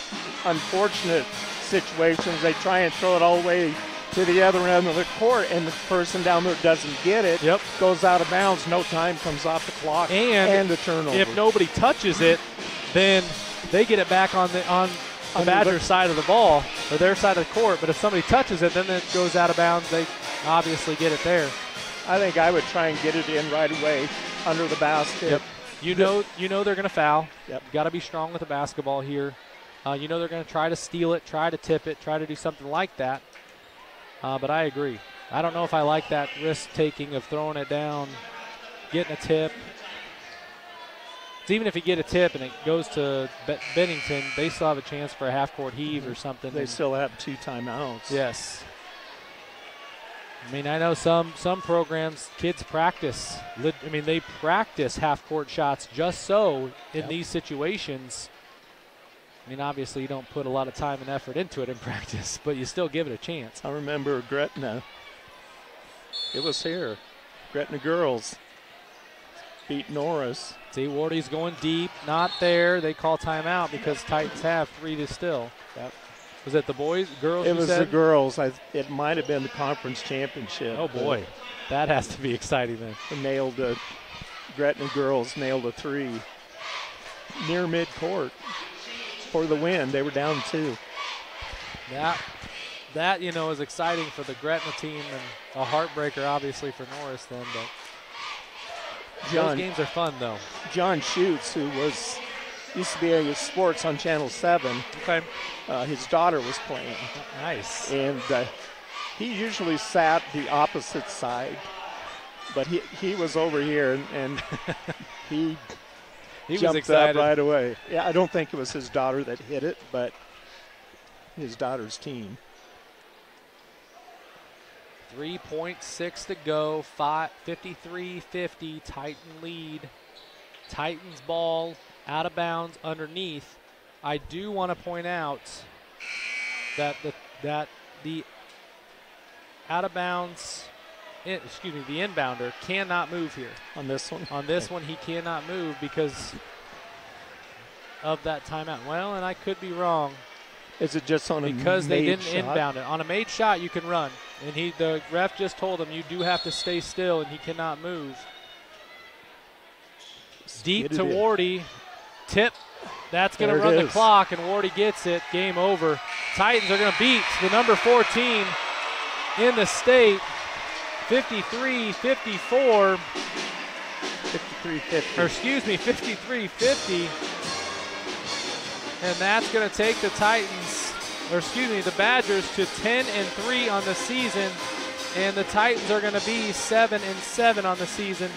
unfortunate situations, they try and throw it all the way to the other end of the court, and the person down there doesn't get it. Yep. Goes out of bounds. No time comes off the clock, and a turnover. If nobody touches it, then they get it back on the Badgers' side of the ball, or their side of the court. But if somebody touches it, then it goes out of bounds. They obviously get it there. I think I would try and get it in right away under the basket. Yep. You know they're going to foul. Yep. Got to be strong with the basketball here. You know they're going to try to steal it, try to tip it, try to do something like that. But I agree. I don't know if I like that risk-taking of throwing it down, getting a tip. Even if you get a tip and it goes to Bennington, they still have a chance for a half-court heave or something. They still have 2 timeouts. Yes. I mean, I know some programs, kids practice. I mean, they practice half-court shots just so in these situations. I mean, obviously you don't put a lot of time and effort into it in practice, but you still give it a chance. I remember Gretna. It was here. Gretna girls beat Norris. See, Wardy's going deep, not there. They call timeout because Titans have 3 to still. Yep. Was it the boys, girls? It was the girls. It might have been the conference championship. Oh boy, that has to be exciting then. Gretna girls nailed a 3 near midcourt for the win. They were down 2. That is exciting for the Gretna team and a heartbreaker obviously for Norris then. But those games are fun though. John Schutz, who used to be a sports on Channel 7. Okay. His daughter was playing. Nice. And he usually sat the opposite side, but he was over here and he was jumped excited up right away. Yeah, I don't think it was his daughter that hit it, but his daughter's team. 3.6 to go, 53-50, Titan lead. Titans ball out of bounds underneath. I do want to point out that the out of bounds, the inbounder cannot move here. On this one? On this one, he cannot move because of that timeout. Well, and I could be wrong. Is it just on a made shot? Because they didn't inbound it. On a made shot, you can run. And the ref just told him you do have to stay still, and he cannot move. Deep to Wardy. Tip. That's going to run the clock, and Wardy gets it. Game over. Titans are going to beat the number 4 team in the state. 53-54. 53-50. Or excuse me, 53-50. And that's going to take the the Badgers to 10-3 on the season. And the Titans are going to be 7-7 on the season.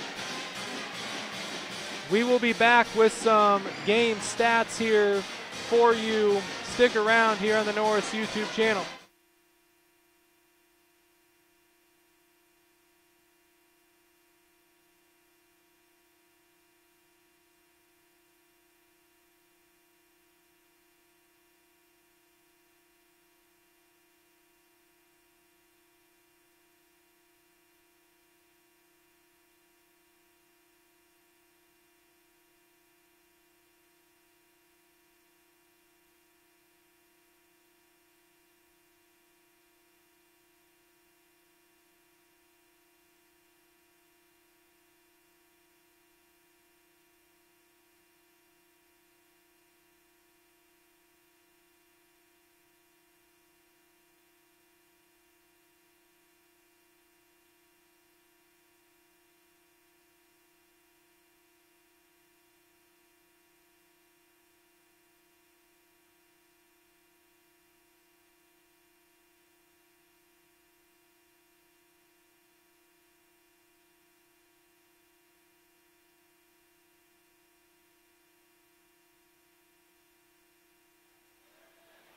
We will be back with some game stats here for you. Stick around here on the Norris YouTube channel.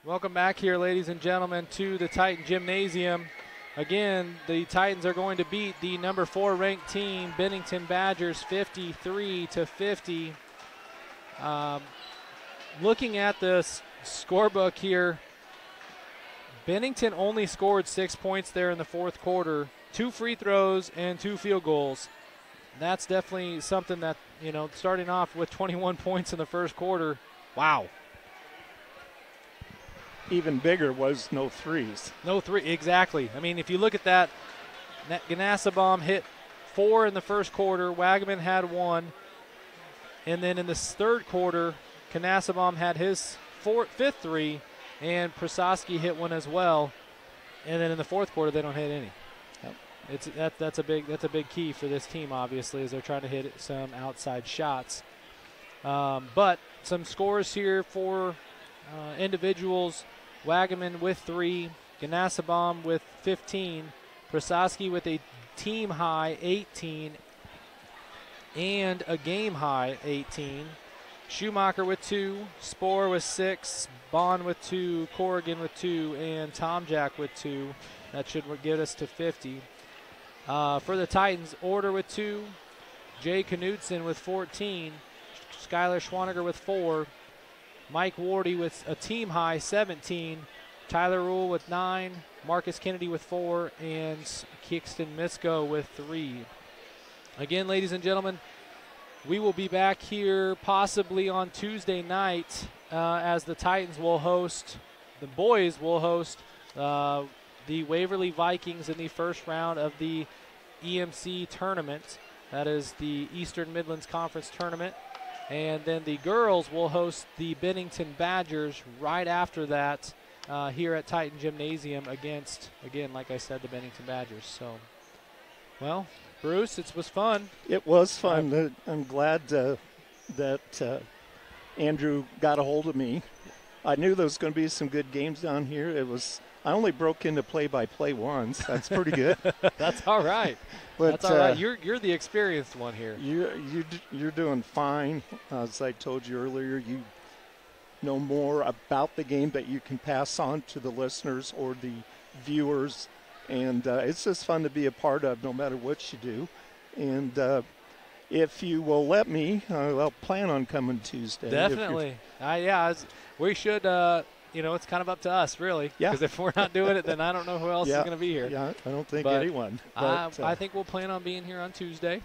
Welcome back here, ladies and gentlemen, to the Titan Gymnasium. Again, the Titans are going to beat the number 4 ranked team, Bennington Badgers, 53-50. Looking at this scorebook here, Bennington only scored 6 points there in the fourth quarter, 2 free throws and 2 field goals. That's definitely something that, starting off with 21 points in the first quarter, wow. even bigger was no threes. No three, exactly. I mean, if you look at that, Ganassabaum hit 4 in the first quarter. Wagaman had 1. And then in the third quarter, Ganassabaum had his fifth 3, and Prososki hit 1 as well. And then in the fourth quarter, they don't hit any. Yep. That's a big key for this team, obviously, as they're trying to hit some outside shots. But some scores here for individuals. Wagaman with 3, Ganassabaum with 15, Prososki with a team high 18 and a game high 18. Schumacher with 2, Spohr with 6, Bond with 2, Corrigan with 2, and Tomjack with 2. That should get us to 50. For the Titans, Order with 2, Jay Knudsen with 14, Skylar Schwaniger with 4, Mike Wardy with a team high 17, Tyler Rule with 9, Marcus Kennedy with 4, and Kingston Misko with 3. Again, ladies and gentlemen, we will be back here possibly on Tuesday night as the Titans will host, the boys will host the Waverly Vikings in the first round of the EMC tournament. That is the Eastern Midlands Conference tournament. And then the girls will host the Bennington Badgers right after that here at Titan Gymnasium against, again, like I said, the Bennington Badgers. So, well, Bruce, it was fun. It was fun. I'm glad that Andrew got a hold of me. I knew there was going to be some good games down here. I only broke into play-by-play once. That's pretty good. That's all right. But, that's all right. You're the experienced one here. You're doing fine. As I told you earlier, you know more about the game that you can pass on to the listeners or the viewers. And it's just fun to be a part of no matter what you do. And if you will let me, I'll plan on coming Tuesday. Definitely. We should, it's kind of up to us, really. Yeah. Because if we're not doing it, then I don't know who else is going to be here. Yeah, I don't think anyone. But, I think we'll plan on being here on Tuesday.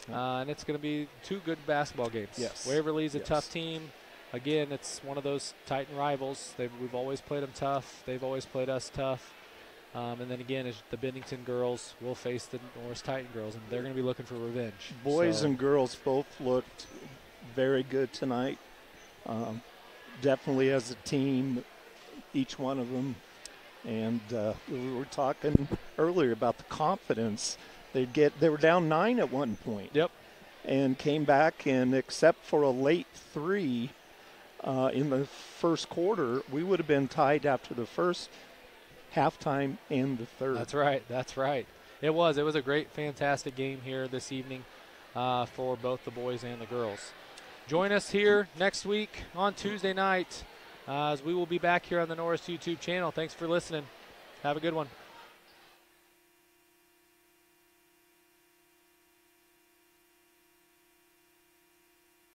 And it's going to be 2 good basketball games. Yes. Waverly's a tough team. Again, it's one of those Titan rivals. We've always played them tough. They've always played us tough. And then again, as the Bennington girls will face the Norris Titan girls, and they're going to be looking for revenge. Boys and girls both looked very good tonight. Definitely as a team, each one of them. And we were talking earlier about the confidence. They were down 9 at one point. Yep. And came back, and except for a late 3 in the first quarter, we would have been tied after the first halftime and the third. That's right. It was a great, fantastic game here this evening for both the boys and the girls. Join us here next week on Tuesday night as we will be back here on the Norris YouTube channel. Thanks for listening. Have a good one.